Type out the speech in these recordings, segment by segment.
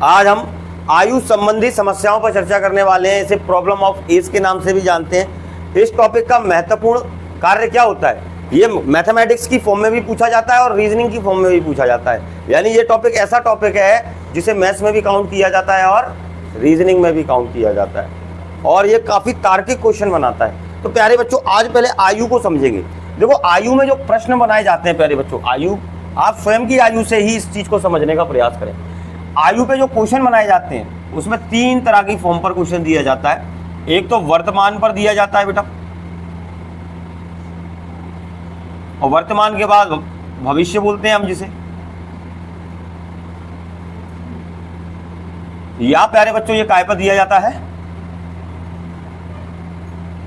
आज हम आयु संबंधी समस्याओं पर चर्चा करने वाले हैं। इसे प्रॉब्लम ऑफ एज के नाम से भी जानते हैं। इस टॉपिक का महत्वपूर्ण कार्य क्या होता है, ये मैथमेटिक्स की फॉर्म में भी पूछा जाता है और रीजनिंग की फॉर्म में भी पूछा जाता है। यानी ये टॉपिक ऐसा टॉपिक है जिसे मैथ्स में भी काउंट किया जाता है और रीजनिंग में भी काउंट किया जाता है, और ये काफी तार्किक क्वेश्चन बनाता है। तो प्यारे बच्चों, आज पहले आयु को समझेंगे। देखो, आयु में जो प्रश्न बनाए जाते हैं प्यारे बच्चों, आयु, आप स्वयं की आयु से ही इस चीज को समझने का प्रयास करें। आयु पे जो क्वेश्चन बनाए जाते हैं उसमें 3 तरह की फॉर्म पर क्वेश्चन दिया जाता है। एक तो वर्तमान पर दिया जाता है बेटा, और वर्तमान के बाद भविष्य बोलते हैं हम जिसे, या प्यारे बच्चों ये काय पर दिया जाता है,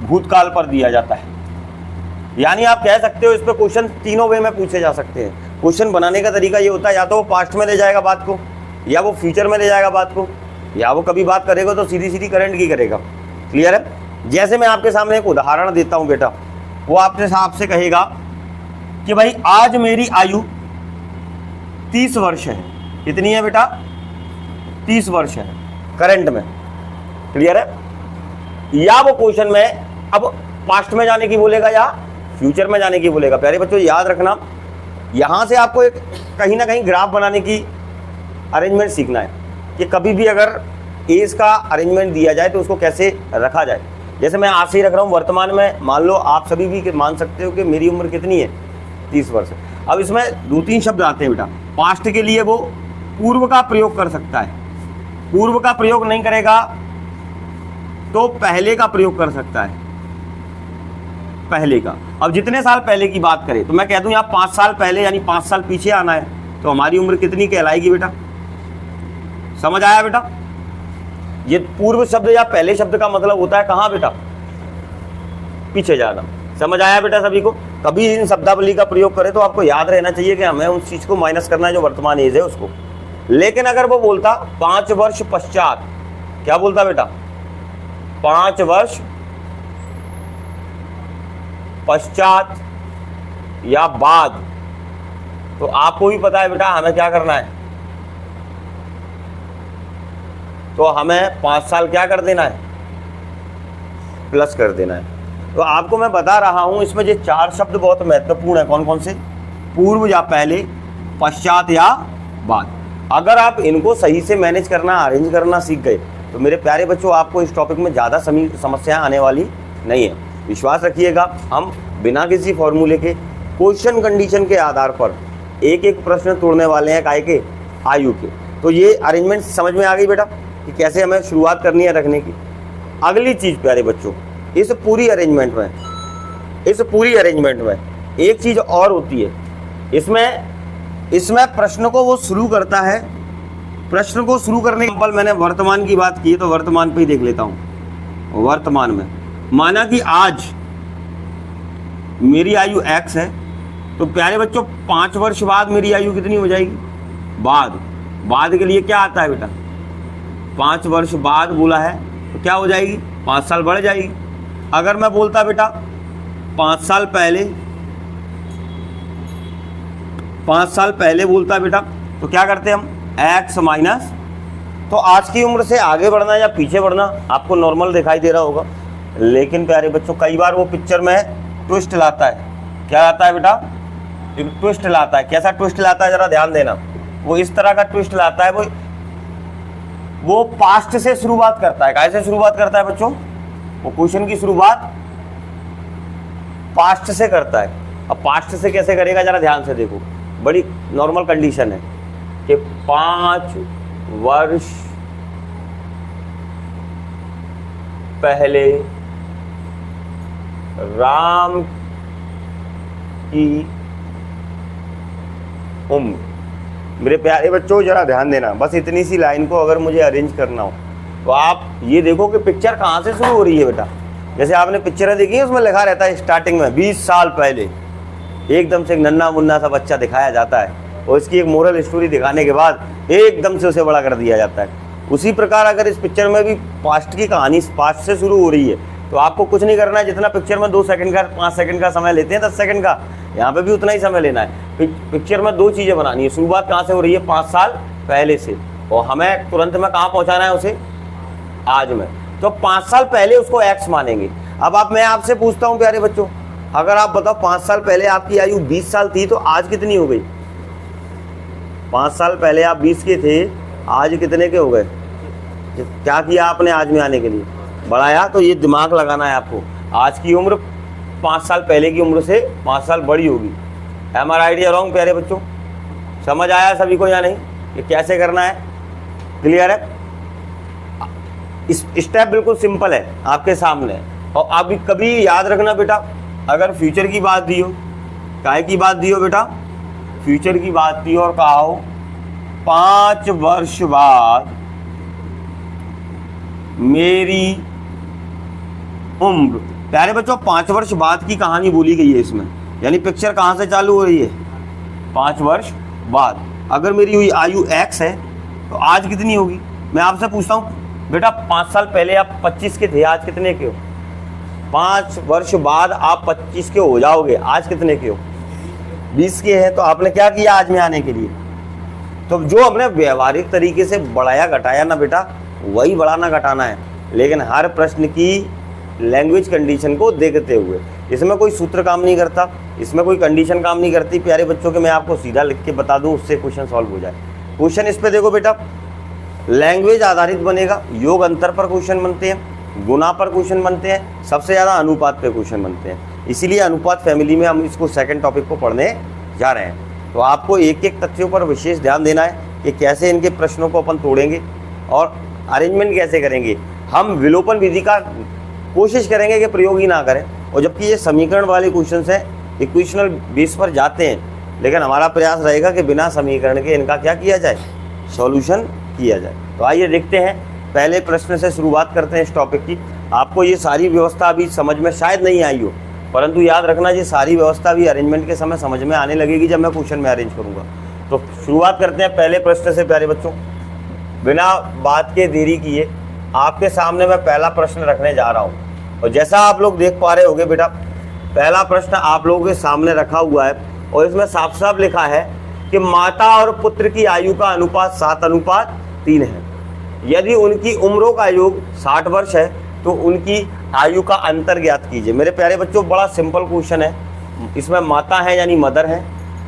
भूतकाल पर दिया जाता है। यानी आप कह सकते हो इस पे क्वेश्चन तीनों वे में पूछे जा सकते हैं। क्वेश्चन बनाने का तरीका ये होता है, या तो वो पास्ट में ले जाएगा बात को, या वो फ्यूचर में ले जाएगा बात को, या वो कभी बात करेगा तो सीधी सीधी करंट की करेगा। क्लियर है? जैसे मैं आपके सामने एक उदाहरण देता हूं बेटा, वो आपसे कहेगा कि भाई आज मेरी आयु 30 वर्ष है। कितनी है बेटा? 30 वर्ष है करंट में। क्लियर है? या वो क्वेश्चन में अब पास्ट में जाने की बोलेगा या फ्यूचर में जाने की बोलेगा। प्यारे बच्चों याद रखना, यहां से आपको एक कहीं ना कहीं ग्राफ बनाने की अरेंजमेंट सीखना है कि कभी भी अगर एज का अरेंजमेंट दिया जाए तो उसको कैसे रखा जाए। जैसे मैं आज से ही रख रहा हूँ वर्तमान में, मान लो आप सभी भी मान सकते हो कि मेरी उम्र कितनी है, 30 वर्ष। अब इसमें 2-3 शब्द आते हैं बेटा। पास्ट के लिए वो पूर्व का प्रयोग कर सकता है, पूर्व का प्रयोग नहीं करेगा तो पहले का प्रयोग कर सकता है, पहले का। अब जितने साल पहले की बात करें तो मैं कह दूं यहाँ 5 साल पहले यानी 5 साल पीछे आना है, तो हमारी उम्र कितनी कहलाएगी बेटा? समझ आया बेटा? ये पूर्व शब्द या पहले शब्द का मतलब होता है कहाँ बेटा? पीछे जाना। समझ आया बेटा सभी को? कभी इन शब्दावली का प्रयोग करें तो आपको याद रहना चाहिए कि हमें उस चीज को माइनस करना है जो वर्तमान एज है उसको। लेकिन अगर वो बोलता 5 वर्ष पश्चात, क्या बोलता बेटा? 5 वर्ष पश्चात या बाद, तो आपको भी पता है बेटा हमें क्या करना है, तो हमें 5 साल क्या कर देना है, प्लस कर देना है। तो आपको मैं बता रहा हूं इसमें ये 4 शब्द बहुत महत्वपूर्ण है। कौन कौन से? पूर्व या पहले, पश्चात या बाद। अगर आप इनको सही से मैनेज करना, अरेंज करना सीख गए तो मेरे प्यारे बच्चों आपको इस टॉपिक में ज़्यादा समस्याएं आने वाली नहीं है। विश्वास रखिएगा, हम बिना किसी फॉर्मूले के क्वेश्चन कंडीशन के आधार पर एक एक प्रश्न तोड़ने वाले हैं, काय के? आयु के। तो ये अरेंजमेंट समझ में आ गई बेटा कि कैसे हमें शुरुआत करनी है रखने की। अगली चीज़ प्यारे बच्चों, इस पूरी अरेंजमेंट में एक चीज़ और होती है। इसमें प्रश्न को वो शुरू करता है, प्रश्न को शुरू करने के पल मैंने वर्तमान की बात की है तो वर्तमान पे ही देख लेता हूँ। वर्तमान में माना कि आज मेरी आयु x है, तो प्यारे बच्चों 5 वर्ष बाद मेरी आयु कितनी हो जाएगी? बाद के लिए क्या आता है बेटा? 5 वर्ष बाद बोला है तो क्या हो जाएगी? 5 साल बढ़ जाएगी। अगर मैं बोलता बेटा 5 साल पहले बोलता बेटा, तो क्या करते हम? x माइनस, तो आज की उम्र से आगे बढ़ना या पीछे बढ़ना आपको नॉर्मल दिखाई दे रहा होगा। लेकिन प्यारे बच्चों कई बार वो पिक्चर में ट्विस्ट लाता है। क्या आता है बेटा? एक ट्विस्ट लाता है। कैसा ट्विस्ट लाता है जरा ध्यान देना। वो इस तरह का ट्विस्ट लाता है, वो पास्ट से शुरुआत करता है। कैसे शुरुआत करता है बच्चों? वो क्वेश्चन की शुरुआत पास्ट से करता है। अब पास्ट से कैसे करेगा जरा ध्यान से देखो, बड़ी नॉर्मल कंडीशन है कि 5 वर्ष पहले राम की उम्र। मेरे प्यारे बच्चों जरा ध्यान देना, बस इतनी सी लाइन को अगर मुझे अरेंज करना हो तो आप ये देखो कि पिक्चर कहाँ से शुरू हो रही है बेटा। जैसे आपने पिक्चरें देखी है उसमें लिखा रहता है स्टार्टिंग में 20 साल पहले, एकदम से एक नन्हा मुन्ना सा बच्चा दिखाया जाता है और इसकी एक मोरल स्टोरी दिखाने के बाद एकदम से उसे बड़ा कर दिया जाता है। उसी प्रकार अगर इस पिक्चर में भी पास्ट की कहानी पास्ट से शुरू हो रही है तो आपको कुछ नहीं करना है। जितना पिक्चर में 2 सेकंड का 5 सेकंड का समय लेते हैं 10 सेकंड का, यहाँ पे भी उतना ही समय लेना है। पिक्चर में 2 चीज़ें बनानी है। शुरुआत कहाँ से हो रही है? 5 साल पहले से। और हमें तुरंत में कहाँ पहुँचाना है उसे, आज में। तो 5 साल पहले उसको x मानेंगे। अब मैं आपसे पूछता हूँ प्यारे बच्चों, अगर आप बताओ 5 साल पहले आपकी आयु 20 साल थी तो आज कितनी हो गई? 5 साल पहले आप 20 के थे, आज कितने के हो गए? क्या किया आपने आज में आने के लिए? बढ़ाया। तो ये दिमाग लगाना है आपको, आज की उम्र 5 साल पहले की उम्र से 5 साल बड़ी होगी। एम आर आइडिया रॉन्ग प्यारे बच्चों? समझ आया सभी को या नहीं कि कैसे करना है? क्लियर है? स्टेप बिल्कुल सिंपल है आपके सामने। और अभी कभी याद रखना बेटा, अगर फ्यूचर की बात दी हो, काहे की बात दी हो बेटा? फ्यूचर की बात दी हो और कहा हो 5 वर्ष बाद मेरी उम्र। प्यारे बच्चों 5 वर्ष बाद की कहानी बोली गई है इसमें, यानी पिक्चर कहाँ से चालू हो रही है? 5 वर्ष बाद। अगर मेरी हुई आयु x है तो आज कितनी होगी? मैं आपसे पूछता हूँ बेटा, 5 साल पहले आप 25 के थे, आज कितने के हो? 5 वर्ष बाद आप 25 के हो जाओगे, आज कितने के हो? 20 के हैं। तो आपने क्या किया आज में आने के लिए? तो जो हमने व्यवहारिक तरीके से बढ़ाया घटाया ना बेटा, वही बढ़ाना घटाना है, लेकिन हर प्रश्न की लैंग्वेज कंडीशन को देखते हुए। इसमें कोई सूत्र काम नहीं करता, इसमें कोई कंडीशन काम नहीं करती प्यारे बच्चों के। मैं आपको सीधा लिख के बता दूं, उससे क्वेश्चन सॉल्व हो जाए। क्वेश्चन इस पे देखो बेटा, लैंग्वेज आधारित बनेगा। योग अंतर पर क्वेश्चन बनते हैं, गुना पर क्वेश्चन बनते हैं, सबसे ज़्यादा अनुपात पे क्वेश्चन बनते हैं। इसीलिए अनुपात फैमिली में हम इसको सेकंड टॉपिक को पढ़ने जा रहे हैं। तो आपको एक एक तथ्यों पर विशेष ध्यान देना है कि कैसे इनके प्रश्नों को अपन तोड़ेंगे और अरेंजमेंट कैसे करेंगे। हम विलोपन विधि का कोशिश करेंगे कि प्रयोग ही ना करें, और जबकि ये समीकरण वाले क्वेश्चन हैं, इक्वेशनल बेस पर जाते हैं, लेकिन हमारा प्रयास रहेगा कि बिना समीकरण के इनका क्या किया जाए, सॉल्यूशन किया जाए। तो आइए देखते हैं, पहले प्रश्न से शुरुआत करते हैं इस टॉपिक की। आपको ये सारी व्यवस्था अभी समझ में शायद नहीं आई हो, परंतु याद रखना ये सारी व्यवस्था भी अरेंजमेंट के समय समझ में आने लगेगी जब मैं क्वेश्चन में अरेंज करूँगा। तो शुरुआत करते हैं पहले प्रश्न से प्यारे बच्चों। बिना बात के देरी किए आपके सामने मैं पहला प्रश्न रखने जा रहा हूँ, और जैसा आप लोग देख पा रहे होंगे बेटा, पहला प्रश्न आप लोगों के सामने रखा हुआ है और इसमें साफ साफ लिखा है कि माता और पुत्र की आयु का अनुपात 7:3 है। यदि उनकी उम्रों का योग 60 वर्ष है तो उनकी आयु का अंतर ज्ञात कीजिए। मेरे प्यारे बच्चों बड़ा सिंपल क्वेश्चन है। इसमें माता है यानी मदर है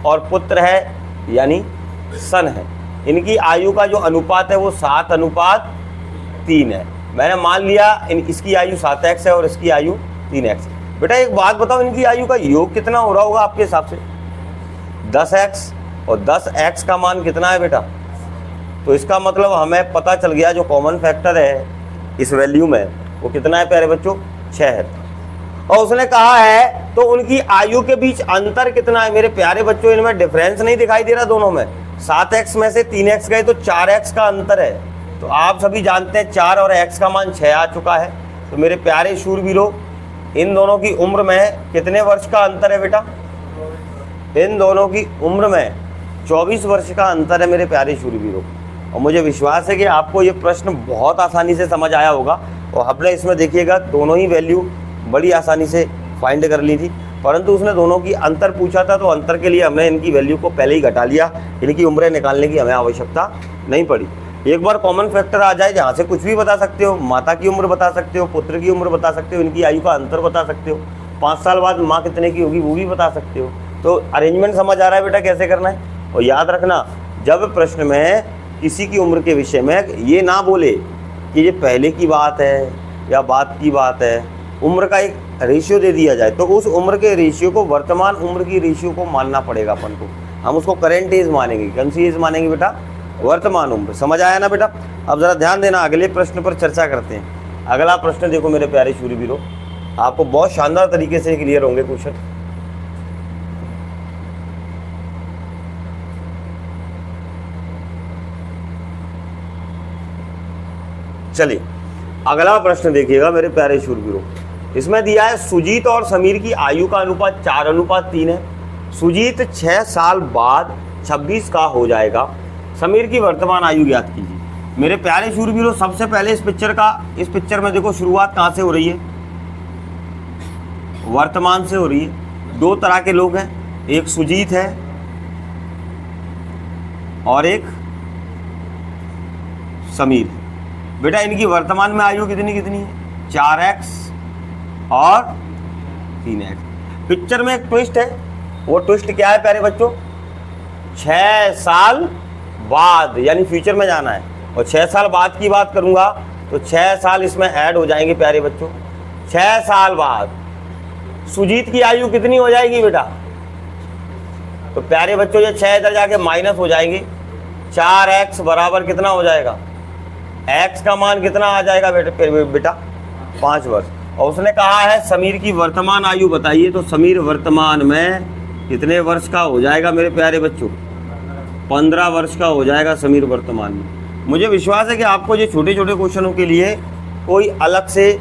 और पुत्र है यानी सन है। इनकी आयु का जो अनुपात है वो 7:3 है। मैंने मान लिया इसकी आयु 7x है और इसकी आयु 3x। बेटा एक बात बताओ, इनकी आयु का योग कितना हो रहा होगा आपके हिसाब से? 10x, और 10x का मान कितना है बेटा? तो इसका मतलब हमें पता चल गया जो कॉमन फैक्टर है इस वैल्यू में वो कितना है प्यारे बच्चों? 6 है। और उसने कहा है तो उनकी आयु के बीच अंतर कितना है? मेरे प्यारे बच्चों इनमें डिफरेंस नहीं दिखाई दे रहा दोनों में। 7x में से 3x गए तो 4x का अंतर है। तो आप सभी जानते हैं 4 और x का मान 6 आ चुका है। तो मेरे प्यारे शूरवीरों, इन दोनों की उम्र में कितने वर्ष का अंतर है बेटा? इन दोनों की उम्र में 24 वर्ष का अंतर है मेरे प्यारे शूरवीरों। और मुझे विश्वास है कि आपको ये प्रश्न बहुत आसानी से समझ आया होगा। और हमने इसमें देखिएगा दोनों ही वैल्यू बड़ी आसानी से फाइंड कर ली थी, परंतु उसने दोनों की अंतर पूछा था तो अंतर के लिए हमने इनकी वैल्यू को पहले ही घटा लिया। इनकी उम्रें निकालने की हमें आवश्यकता नहीं पड़ी। एक बार कॉमन फैक्टर आ जाए जहाँ से कुछ भी बता सकते हो, माता की उम्र बता सकते हो, पुत्र की उम्र बता सकते हो, इनकी आयु का अंतर बता सकते हो, 5 साल बाद माँ कितने की होगी वो भी बता सकते हो। तो अरेंजमेंट समझ आ रहा है बेटा कैसे करना है? और याद रखना, जब प्रश्न में किसी की उम्र के विषय में ये ना बोले कि ये पहले की बात है या बाद की बात है, उम्र का एक रेशियो दे दिया जाए तो उस उम्र के रेशियो को वर्तमान उम्र की रेशियो को मानना पड़ेगा अपन को। हम उसको करेंट एज मानेंगे। कौन सी एज मानेंगे बेटा? वर्तमान उम्र। समझ आया ना बेटा? अब ज़रा ध्यान देना, अगले प्रश्न पर चर्चा करते हैं। अगला प्रश्न देखो मेरे प्यारे शूरवीरों, आपको बहुत शानदार तरीके से क्लियर होंगे क्वेश्चन। चलिए अगला प्रश्न देखिएगा मेरे प्यारे शूरवीरों। इसमें दिया है सुजीत और समीर की आयु का अनुपात 4:3 है। सुजीत 6 साल बाद 26 का हो जाएगा। समीर की वर्तमान आयु ज्ञात कीजिए। मेरे प्यारे शूरवीरों, सबसे पहले इस पिक्चर में देखो शुरुआत कहाँ से हो रही है? वर्तमान से हो रही है। 2 तरह के लोग हैं, एक सुजीत है और एक समीर। बेटा इनकी वर्तमान में आयु कितनी कितनी है? 4x और 3x। पिक्चर में एक ट्विस्ट है, वो ट्विस्ट क्या है प्यारे बच्चों? 6 साल बाद, यानी फ्यूचर में जाना है। और 6 साल बाद की बात करूंगा तो 6 साल इसमें ऐड हो जाएंगे प्यारे बच्चों। 6 साल बाद सुजीत की आयु कितनी हो जाएगी बेटा? तो प्यारे बच्चों ये 6 इधर जाके माइनस हो जाएंगे। 4x बराबर कितना हो जाएगा? x का मान कितना आ जाएगा बेटा? 5 वर्ष। और उसने कहा है समीर की वर्तमान आयु बताइए, तो समीर वर्तमान में कितने वर्ष का हो जाएगा मेरे प्यारे बच्चों? 15 वर्ष का हो जाएगा समीर वर्तमान में। मुझे विश्वास है कि आपको ये छोटे छोटे क्वेश्चनों के लिए कोई अलग से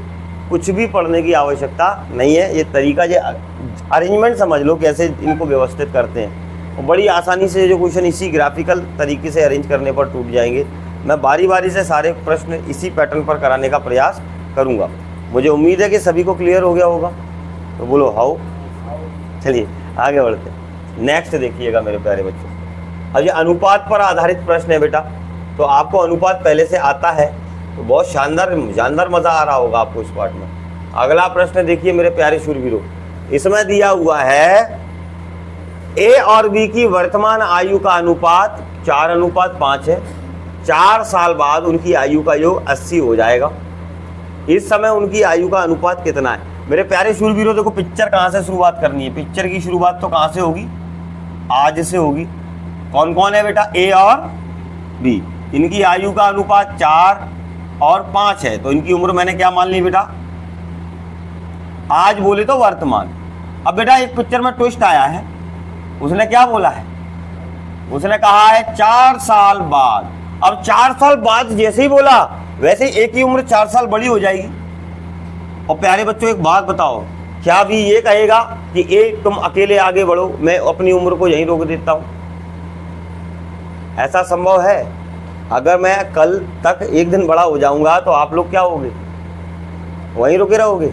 कुछ भी पढ़ने की आवश्यकता नहीं है। ये तरीका, ये अरेंजमेंट समझ लो कैसे इनको व्यवस्थित करते हैं, और बड़ी आसानी से जो क्वेश्चन इसी ग्राफिकल तरीके से अरेंज करने पर टूट जाएंगे। मैं बारी बारी से सारे प्रश्न इसी पैटर्न पर कराने का प्रयास करूँगा। मुझे उम्मीद है कि सभी को क्लियर हो गया होगा, तो बोलो हाउ। चलिए आगे बढ़ते हैं। नेक्स्ट देखिएगा मेरे प्यारे बच्चों, अब ये अनुपात पर आधारित प्रश्न है बेटा। तो आपको अनुपात पहले से आता है तो बहुत शानदार मज़ा आ रहा होगा आपको इस पार्ट में। अगला प्रश्न देखिए मेरे प्यारे शूरवीरों, इसमें दिया हुआ है ए और बी की वर्तमान आयु का अनुपात 4:5 है। 4 साल बाद उनकी आयु का योग 80 हो जाएगा। इस समय उनकी आयु का अनुपात कितना है? मेरे प्यारे शूरवीरों देखो, पिक्चर कहाँ से शुरुआत करनी है? पिक्चर की शुरुआत तो कहाँ से होगी? आज से होगी। कौन कौन है बेटा? ए और बी। इनकी आयु का अनुपात 4 और 5 है, तो इनकी उम्र मैंने क्या मान ली बेटा? आज बोले तो वर्तमान। अब बेटा एक पिक्चर में ट्विस्ट आया है, उसने क्या बोला है? उसने कहा है 4 साल बाद। अब 4 साल बाद जैसे ही बोला वैसे ही एक ही उम्र 4 साल बड़ी हो जाएगी। और प्यारे बच्चों एक बात बताओ, क्या भी ये कहेगा कि ए तुम अकेले आगे बढ़ो, मैं अपनी उम्र को यहीं रोक देता हूं? ऐसा संभव है? अगर मैं कल तक एक दिन बड़ा हो जाऊंगा तो आप लोग क्या होगे? वहीं रुके रहोगे?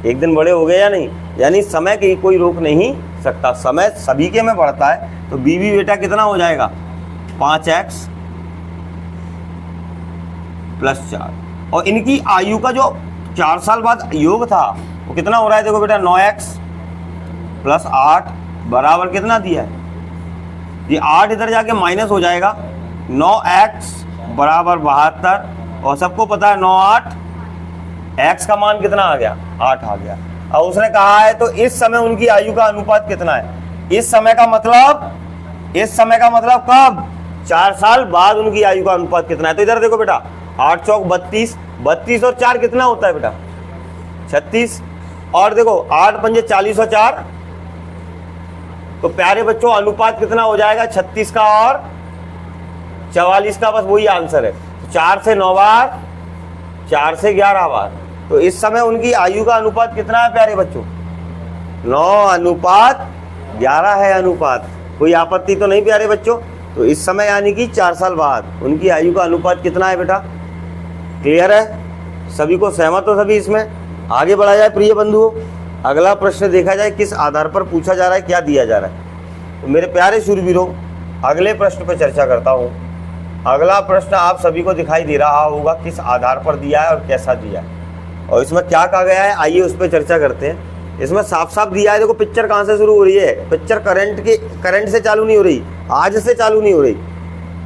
एक दिन बड़े हो गए या नहीं? यानी समय की कोई रोक नहीं सकता, समय सभी के में बढ़ता है। तो बीबी बेटा कितना हो जाएगा? 5x + 4। और इनकी आयु का जो 4 साल बाद योग था वो कितना हो रहा है? देखो बेटा 9x + 8 बराबर कितना दिया है? ये 8 इधर जाके माइनस हो जाएगा। 9x बराबर 72, और सबको पता है 9 8, x का मान कितना आ गया? 8 आ गया। और उसने कहा है तो इस समय उनकी आयु का अनुपात कितना है? इस समय का मतलब कब? 4 साल बाद उनकी आयु का अनुपात कितना है? तो इधर देखो बेटा 8 चौक 32, 32 और 4 कितना होता है बेटा? 36। और देखो 8 पंजे 40 और 4, तो प्यारे बच्चों अनुपात कितना हो जाएगा? 36 का और 44 का, बस वही आंसर है। 4 से 9 बार, 4 से 11 बार। तो इस समय उनकी आयु का अनुपात कितना है प्यारे बच्चों? 9:11 है अनुपात। कोई आपत्ति तो नहीं प्यारे बच्चों? तो इस समय यानी कि 4 साल बाद उनकी आयु का अनुपात कितना है बेटा? क्लियर है? सभी को सहमत हो सभी? इसमें आगे बढ़ा जाए प्रिय बंधुओं। अगला प्रश्न देखा जाए किस आधार पर पूछा जा रहा है, क्या दिया जा रहा है। तो मेरे प्यारे शूरवीरों अगले प्रश्न पर चर्चा करता हूँ। अगला प्रश्न आप सभी को दिखाई दे रहा होगा किस आधार पर दिया है और कैसा दिया है, और इसमें क्या कहा गया है, आइए उस पर चर्चा करते हैं। इसमें साफ साफ दिया है, देखो पिक्चर कहाँ से शुरू हो रही है? पिक्चर करंट से चालू नहीं हो रही, आज से चालू नहीं हो रही।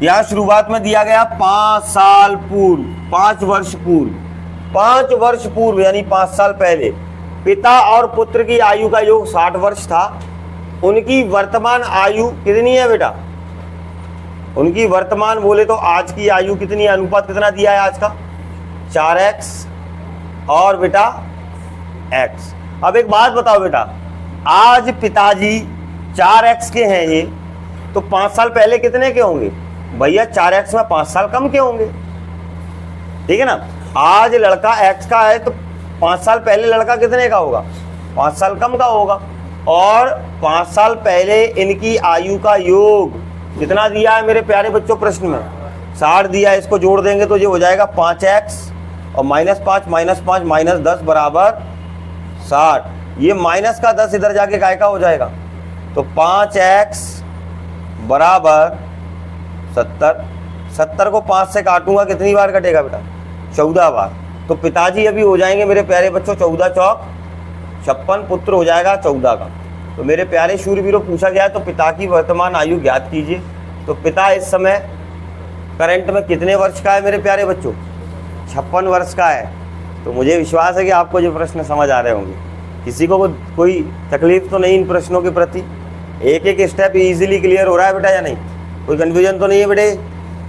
यहाँ शुरुआत में दिया गया 5 साल पूर्व, 5 वर्ष पूर्व, 5 वर्ष पूर्व यानी 5 साल पहले पिता और पुत्र की आयु का योग 60 वर्ष था। उनकी वर्तमान आयु कितनी है बेटा? उनकी वर्तमान बोले तो आज की आयु कितनी है? अनुपात कितना दिया है आज का? 4x और बेटा x। अब एक बात बताओ बेटा, आज पिताजी 4x के हैं ये, तो 5 साल पहले कितने के होंगे भैया? 4x में 5 साल कम के होंगे, ठीक है ना। आज लड़का x का है तो 5 साल पहले लड़का कितने का होगा? 5 साल कम का होगा। और 5 साल पहले इनकी आयु का योग कितना दिया है मेरे प्यारे बच्चों? प्रश्न में 60 दिया है। इसको जोड़ देंगे तो ये हो जाएगा 5x और -5 -5 -10 बराबर 60। ये माइनस का 10 इधर जाके काय का हो जाएगा? तो 5x बराबर 70। 70 को 5 से काटूंगा कितनी बार कटेगा बेटा? 14 बार। तो पिताजी अभी हो जाएंगे मेरे प्यारे बच्चों 14 चौक 56, पुत्र हो जाएगा 14 का। तो मेरे प्यारे शूरवीरों पूछा गया है तो पिता की वर्तमान आयु ज्ञात कीजिए। तो पिता इस समय करंट में कितने वर्ष का है मेरे प्यारे बच्चों? 56 वर्ष का है। तो मुझे विश्वास है कि आपको जो प्रश्न समझ आ रहे होंगे, किसी को कोई तकलीफ तो नहीं इन प्रश्नों के प्रति? एक एक स्टेप इजीली क्लियर हो रहा है बेटा या नहीं? कोई कन्फ्यूजन तो नहीं है बेटे?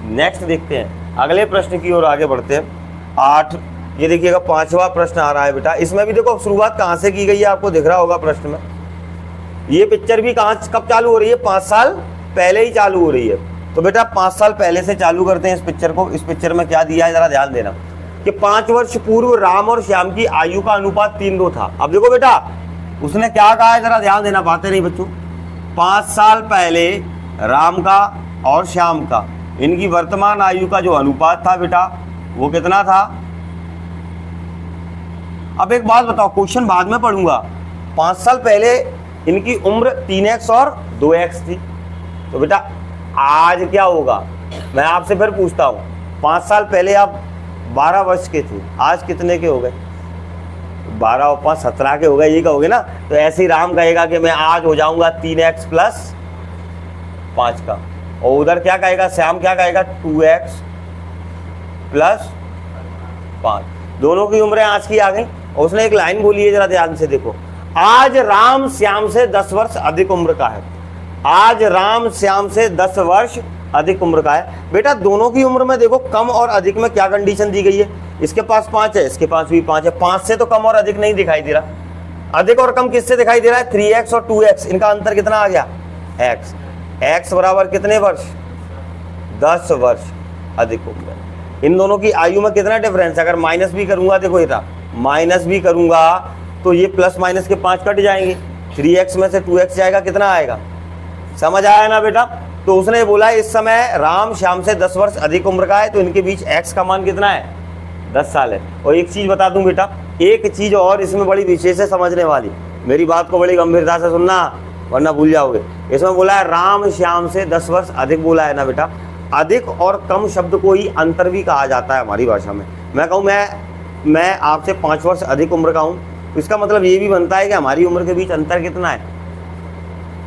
नेक्स्ट देखते हैं, अगले प्रश्न की ओर आगे बढ़ते हैं। 8, ये देखिएगा 5वां प्रश्न आ रहा है बेटा। इसमें भी देखो शुरुआत कहाँ से की गई है आपको दिख रहा होगा प्रश्न में। ये पिक्चर भी कब चालू हो रही है? 5 साल पहले ही चालू हो रही है। तो बेटा 5 साल पहले से चालू करते हैं इस पिक्चर को। इस पिक्चर में क्या दिया है जरा ध्यान देना कि 5 वर्ष पूर्व राम और श्याम की आयु का अनुपात 3:2 था। अब देखो बेटा उसने क्या कहा है जरा ध्यान देना, बातें नहीं बच्चों। 5 साल पहले राम का और श्याम का इनकी वर्तमान आयु का जो अनुपात था बेटा वो कितना था? अब एक बात बताओ, क्वेश्चन बाद में पढ़ूंगा। 5 साल पहले इनकी उम्र 3x और 2x थी। तो बेटा आज क्या होगा? मैं आपसे फिर पूछता हूँ, 5 साल पहले आप 12 वर्ष के थे, आज कितने के हो गए? 12 और 5 17 के हो गए, ये कहोगे ना। तो ऐसे ही राम कहेगा कि मैं आज हो जाऊंगा 3x प्लस 5 का, और उधर क्या कहेगा श्याम? क्या कहेगा? 2x plus 5। दोनों की उम्रें आज की आ गई। और उसने एक लाइन बोली है जरा ध्यान से देखो, आज राम श्याम से 10 वर्ष अधिक उम्र का है। आज राम श्याम से 10 वर्ष अधिक उम्र का है। बेटा दोनों की उम्र में देखो कम और अधिक में क्या कंडीशन दी गई है? इसके पास 5 है, इसके पास भी 5 है। 5 से तो कम और अधिक नहीं दिखाई दे रहा। अधिक और कम किससे दिखाई दे रहा है? 3x और 2x, इनका अंतर कितना आ गया? x। x बराबर कितने वर्ष? 10 वर्ष अधिक उम्र। इन दोनों की आयु में कितना डिफरेंस? अगर माइनस भी करूंगा, देखो ये था, माइनस भी करूंगा तो ये प्लस माइनस के 5 कट जाएंगे। 3x में से 2x जाएगा, कितना आएगा? समझ आया ना बेटा? तो उसने बोला इस समय राम श्याम से 10 वर्ष अधिक उम्र का है, तो इनके बीच x का मान कितना है? 10 साल है। और एक चीज बता दूं बेटा, एक चीज और इसमें बड़ी विशेष है समझने वाली, मेरी बात को बड़ी गंभीरता से सुनना वरना भूल जाओगे। इसमें बोला है राम श्याम से 10 वर्ष अधिक, बोला है ना बेटा। अधिक और कम शब्द को ही अंतर भी कहा जाता है हमारी भाषा में। मैं कहूँ मैं आपसे 5 वर्ष अधिक उम्र का हूँ, तो इसका मतलब ये भी बनता है कि हमारी उम्र के बीच अंतर कितना है।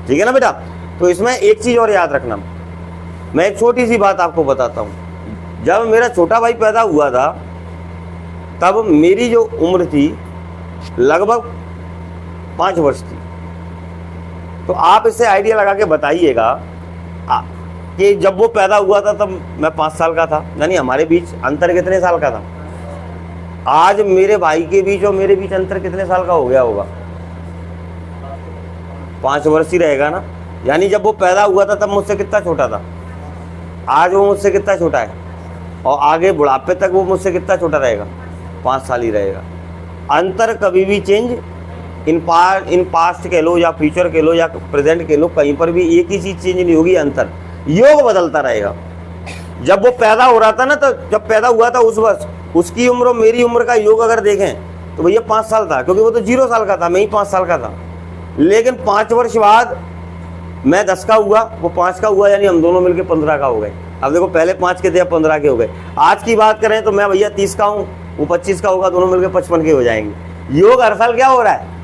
ठीक है ना बेटा? तो इसमें एक चीज और याद रखना, मैं एक छोटी सी बात आपको बताता हूँ। जब मेरा छोटा भाई पैदा हुआ था तब मेरी जो उम्र थी लगभग 5 वर्ष थी। तो आप इससे आइडिया लगा के बताइएगा कि जब वो पैदा हुआ था तब मैं 5 साल का था, यानी हमारे बीच अंतर कितने साल का था? आज मेरे भाई के बीच और मेरे बीच अंतर कितने साल का हो गया होगा? 5 वर्ष ही रहेगा ना। यानी जब वो पैदा हुआ था तब मुझसे कितना छोटा था, आज वो मुझसे कितना छोटा है, और आगे बुढ़ापे तक वो मुझसे कितना छोटा रहेगा? 5 साल ही रहेगा। अंतर कभी भी चेंज इन पास्ट कह लो या फ्यूचर कह लो या प्रेजेंट कह लो, कहीं पर भी एक ही चीज चेंज नहीं होगी, अंतर, योग बदलता रहेगा। जब वो पैदा हो रहा था ना, तो जब पैदा हुआ था उस वर्ष उसकी उम्र और मेरी उम्र का योग अगर देखें तो भैया 5 साल था, क्योंकि वो तो 0 साल का था, मैं ही 5 साल का था। लेकिन 5 वर्ष बाद मैं 10 का हुआ, वो 5 का हुआ, यानी हम दोनों मिलकर 15 का हो गए। अब देखो पहले 5 के थे, अब 15 के हो गए। आज की बात करें तो मैं भैया 30 का हूँ, वो 25 का होगा, दोनों मिलकर 55 के हो जाएंगे। योग हर साल क्या हो रहा है?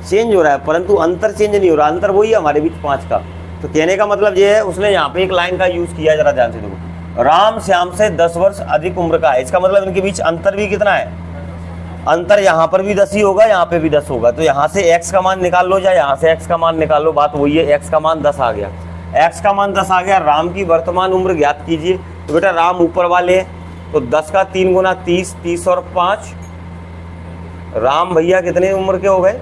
चेंज हो रहा है, परंतु अंतर चेंज नहीं हो रहा। अंतर वही है हमारे बीच 5 का। तो कहने का मतलब ये है, उसने यहाँ पे एक लाइन का यूज किया, जरा ध्यान से देखो, राम श्याम से 10 वर्ष अधिक उम्र का है। इसका मतलब इनके बीच अंतर भी कितना है? अंतर यहाँ पर भी 10 ही होगा, यहाँ पे भी 10 होगा। तो यहाँ से x का मान निकाल लो या यहाँ से x का मान निकाल लो, बात वही है। x का मान 10 आ गया, x का मान 10 आ गया। राम की वर्तमान उम्र ज्ञात कीजिए। तो बेटा राम ऊपर वाले हैं, तो 10 का 3 गुना 30, 30 और 5, राम भैया कितने उम्र के हो गए?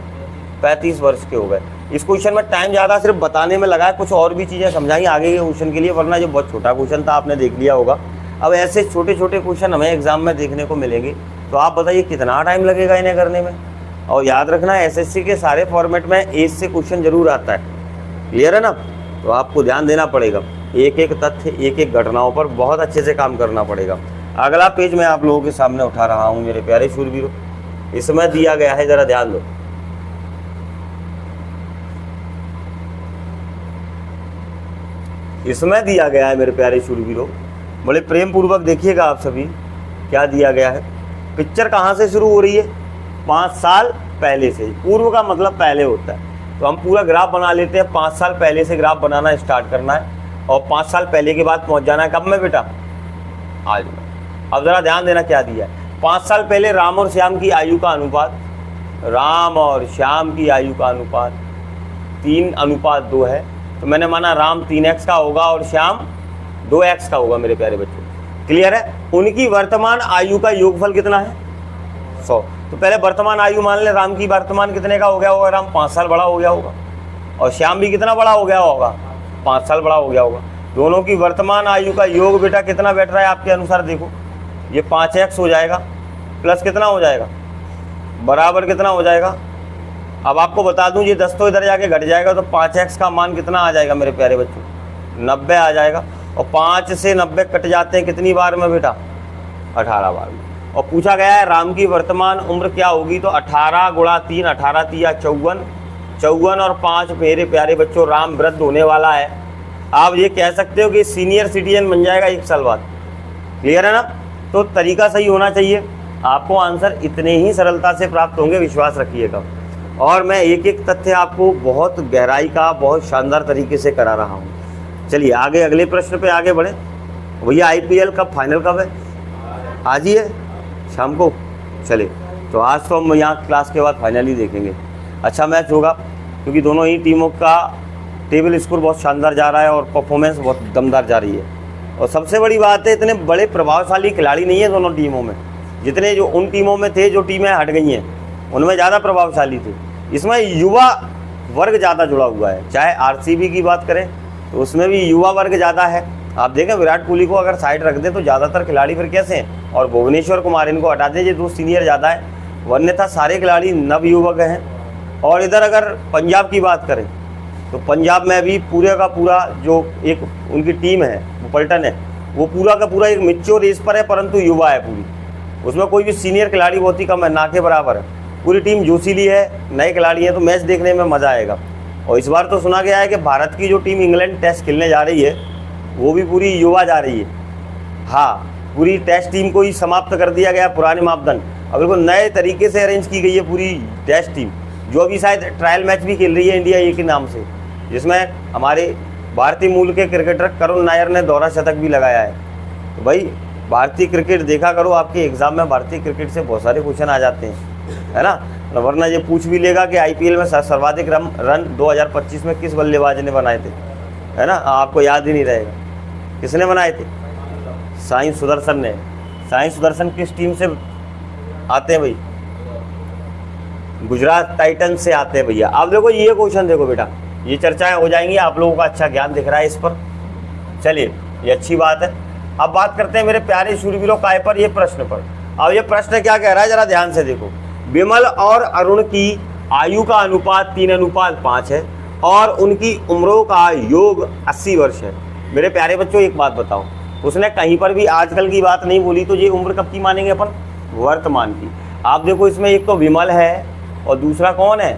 35 वर्ष के हो गए। इस क्वेश्चन में टाइम ज़्यादा सिर्फ बताने में लगा है, कुछ और भी चीज़ें समझाई आगे के क्वेश्चन के लिए, वरना जो बहुत छोटा क्वेश्चन था आपने देख लिया होगा। अब ऐसे छोटे छोटे क्वेश्चन हमें एग्जाम में देखने को मिलेंगे, तो आप बताइए कितना टाइम लगेगा इन्हें करने में। और याद रखना एसएससी के सारे फॉर्मेट में एज से क्वेश्चन जरूर आता है, क्लियर है ना? तो आपको ध्यान देना पड़ेगा, एक एक तथ्य एक एक घटनाओं पर बहुत अच्छे से काम करना पड़ेगा। अगला पेज मैं आप लोगों के सामने उठा रहा हूँ मेरे प्यारे शूरवीरों, इसमें दिया गया है, जरा ध्यान दो। इसमें दिया गया है मेरे प्यारे शूरवीरों बड़े प्रेम पूर्वक देखिएगा आप सभी क्या दिया गया है। पिक्चर कहाँ से शुरू हो रही है? 5 साल पहले से। पूर्व का मतलब पहले होता है, तो हम पूरा ग्राफ बना लेते हैं। 5 साल पहले से ग्राफ बनाना स्टार्ट करना है और 5 साल पहले के बाद पहुंच जाना है कब में बेटा? आज में। अब ज़रा ध्यान देना क्या दिया है। 5 साल पहले राम और श्याम की आयु का अनुपात, राम और श्याम की आयु का अनुपात 3:2 है। तो मैंने माना राम 3x का होगा और श्याम 2x का होगा मेरे प्यारे बच्चों। क्लियर है? उनकी वर्तमान आयु का योगफल कितना है? 100। तो पहले वर्तमान आयु मान ले। राम की वर्तमान कितने का हो गया होगा? राम 5 साल बड़ा हो गया होगा। और श्याम भी कितना बड़ा हो गया होगा? 5 साल बड़ा हो गया होगा। दोनों की वर्तमान आयु का योग बेटा कितना बैठ रहा है आपके अनुसार? देखो ये 5x हो जाएगा प्लस कितना हो जाएगा? बराबर कितना हो जाएगा? अब आपको बता दूं ये 10 तो इधर जाके घट जाएगा, तो 5x का मान कितना आ जाएगा मेरे प्यारे बच्चों? 90 आ जाएगा। और 5 से 90 कट जाते हैं कितनी बार में बेटा? 18 बार में। और पूछा गया है राम की वर्तमान उम्र क्या होगी? तो 18 गुणा 3, 18 3 54, 54 और 5 मेरे प्यारे बच्चों राम वृद्ध होने वाला है। आप ये कह सकते हो कि सीनियर सिटीजन बन जाएगा 1 साल बाद। क्लियर है ना? तो तरीका सही होना चाहिए। आपको आंसर इतने ही सरलता से प्राप्त होंगे, विश्वास रखिएगा। और मैं एक एक तथ्य आपको बहुत गहराई का, बहुत शानदार तरीके से करा रहा हूँ। चलिए आगे अगले प्रश्न पे आगे बढ़े। भैया IPL कब फाइनल कब है? आज ही है शाम को। चले तो आज तो हम यहाँ क्लास के बाद फाइनल ही देखेंगे। अच्छा मैच होगा क्योंकि दोनों ही टीमों का टेबल स्कोर बहुत शानदार जा रहा है और परफॉर्मेंस बहुत दमदार जा रही है। और सबसे बड़ी बात है इतने बड़े प्रभावशाली खिलाड़ी नहीं है दोनों टीमों में, जितने जो उन टीमों में थे जो टीमें हट गई हैं उनमें ज़्यादा प्रभावशाली थे। इसमें युवा वर्ग ज़्यादा जुड़ा हुआ है। चाहे RCB की बात करें तो उसमें भी युवा वर्ग ज़्यादा है। आप देखें विराट कोहली को अगर साइड रख दें तो ज़्यादातर खिलाड़ी फिर कैसे हैं, और भुवनेश्वर कुमार इनको हटा दें, ये 2 सीनियर ज़्यादा है, वन्यथा सारे खिलाड़ी नवयुवक हैं। और इधर अगर पंजाब की बात करें तो पंजाब में भी पूरे का पूरा जो एक उनकी टीम है वो पलटन है, वो पूरा का पूरा एक मैच्योर एज पर है परंतु युवा है पूरी। उसमें कोई भी सीनियर खिलाड़ी बहुत ही कम है, ना के बराबर है। पूरी टीम जोशीली है, नए खिलाड़ी हैं, तो मैच देखने में मज़ा आएगा। और इस बार तो सुना गया है कि भारत की जो टीम इंग्लैंड टेस्ट खेलने जा रही है वो भी पूरी युवा जा रही है। हाँ, पूरी टेस्ट टीम को ही समाप्त कर दिया गया पुराने मापदंड, अब बिल्कुल नए तरीके से अरेंज की गई है पूरी टेस्ट टीम, जो अभी शायद ट्रायल मैच भी खेल रही है इंडिया ए के नाम से, जिसमें हमारे भारतीय मूल के क्रिकेटर करुण नायर ने दोहरा शतक भी लगाया है। तो भाई भारतीय क्रिकेट देखा करो, आपके एग्जाम में भारतीय क्रिकेट से बहुत सारे क्वेश्चन आ जाते हैं, है ना। वरना ये पूछ भी लेगा कि IPL में सर्वाधिक रन 2025 में किस बल्लेबाज ने बनाए थे, है ना। आपको याद ही नहीं रहेगा किसने बनाए थे, साई सुदर्शन ने। साई सुदर्शन किस टीम से आते हैं भाई? गुजरात टाइटंस से आते हैं भैया। अब देखो ये क्वेश्चन देखो बेटा, ये चर्चाएं हो जाएंगी, आप लोगों का अच्छा ज्ञान दिख रहा है इस पर। चलिए ये अच्छी बात है। अब बात करते हैं मेरे प्यारे शूरवीरों काय पर, ये प्रश्न पर। अब ये प्रश्न क्या कह रहा है जरा ध्यान से देखो। विमल और अरुण की आयु का अनुपात 3:5 है और उनकी उम्रों का योग 80 वर्ष है। मेरे प्यारे बच्चों एक बात बताओ, उसने कहीं पर भी आजकल की बात नहीं बोली, तो ये उम्र कब की मानेंगे अपन? वर्तमान की। आप देखो इसमें एक तो विमल है और दूसरा कौन है?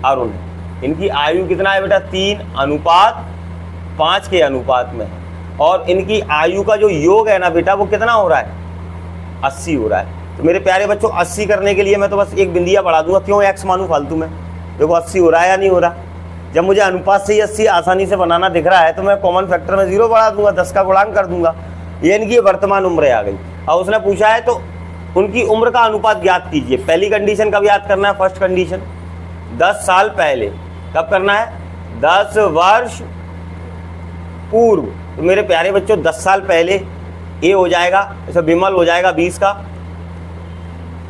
अरुण है। इनकी आयु कितना है बेटा? 3:5 के अनुपात में है। और इनकी आयु का जो योग है ना बेटा वो कितना हो रहा है? 80 हो रहा है। तो मेरे प्यारे बच्चों 80 करने के लिए मैं तो बस एक बिंदिया बढ़ा दूंगा, क्यों x मानूं फालतू में। देखो 80 हो रहा है या नहीं हो रहा? जब मुझे अनुपात से ही 80 आसानी से बनाना दिख रहा है तो मैं कॉमन फैक्टर में 0 बढ़ा दूंगा, 10 का गुणांक कर दूंगा। ये इनकी वर्तमान उम्र आ गई। अब उसने पूछा है तो उनकी उम्र का अनुपात ज्ञात कीजिए। पहली कंडीशन कब याद करना है? फर्स्ट कंडीशन 10 साल पहले। कब करना है? 10 वर्ष पूर्व। तो मेरे प्यारे बच्चों 10 साल पहले ए हो जाएगा, जैसे विमल हो जाएगा 20 का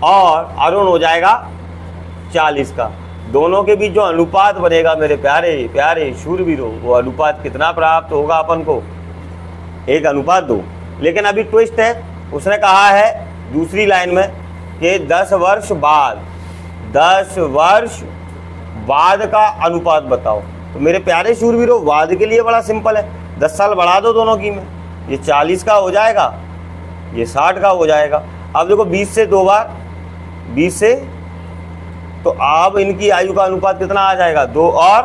और अरुण हो जाएगा 40 का। दोनों के बीच जो अनुपात बनेगा मेरे प्यारे प्यारे शूरवीरों, वो अनुपात कितना प्राप्त होगा अपन को? 1:2। लेकिन अभी ट्विस्ट है, उसने कहा है दूसरी लाइन में कि 10 वर्ष बाद, 10 वर्ष बाद का अनुपात बताओ। तो मेरे प्यारे शूरवीरों बाद के लिए बड़ा सिंपल है, 10 साल बढ़ा दो दोनों की में, ये 40 का हो जाएगा, ये 60 का हो जाएगा। अब देखो 20 से 2 बार, 20 से, तो अब इनकी आयु का अनुपात कितना आ जाएगा? 2 और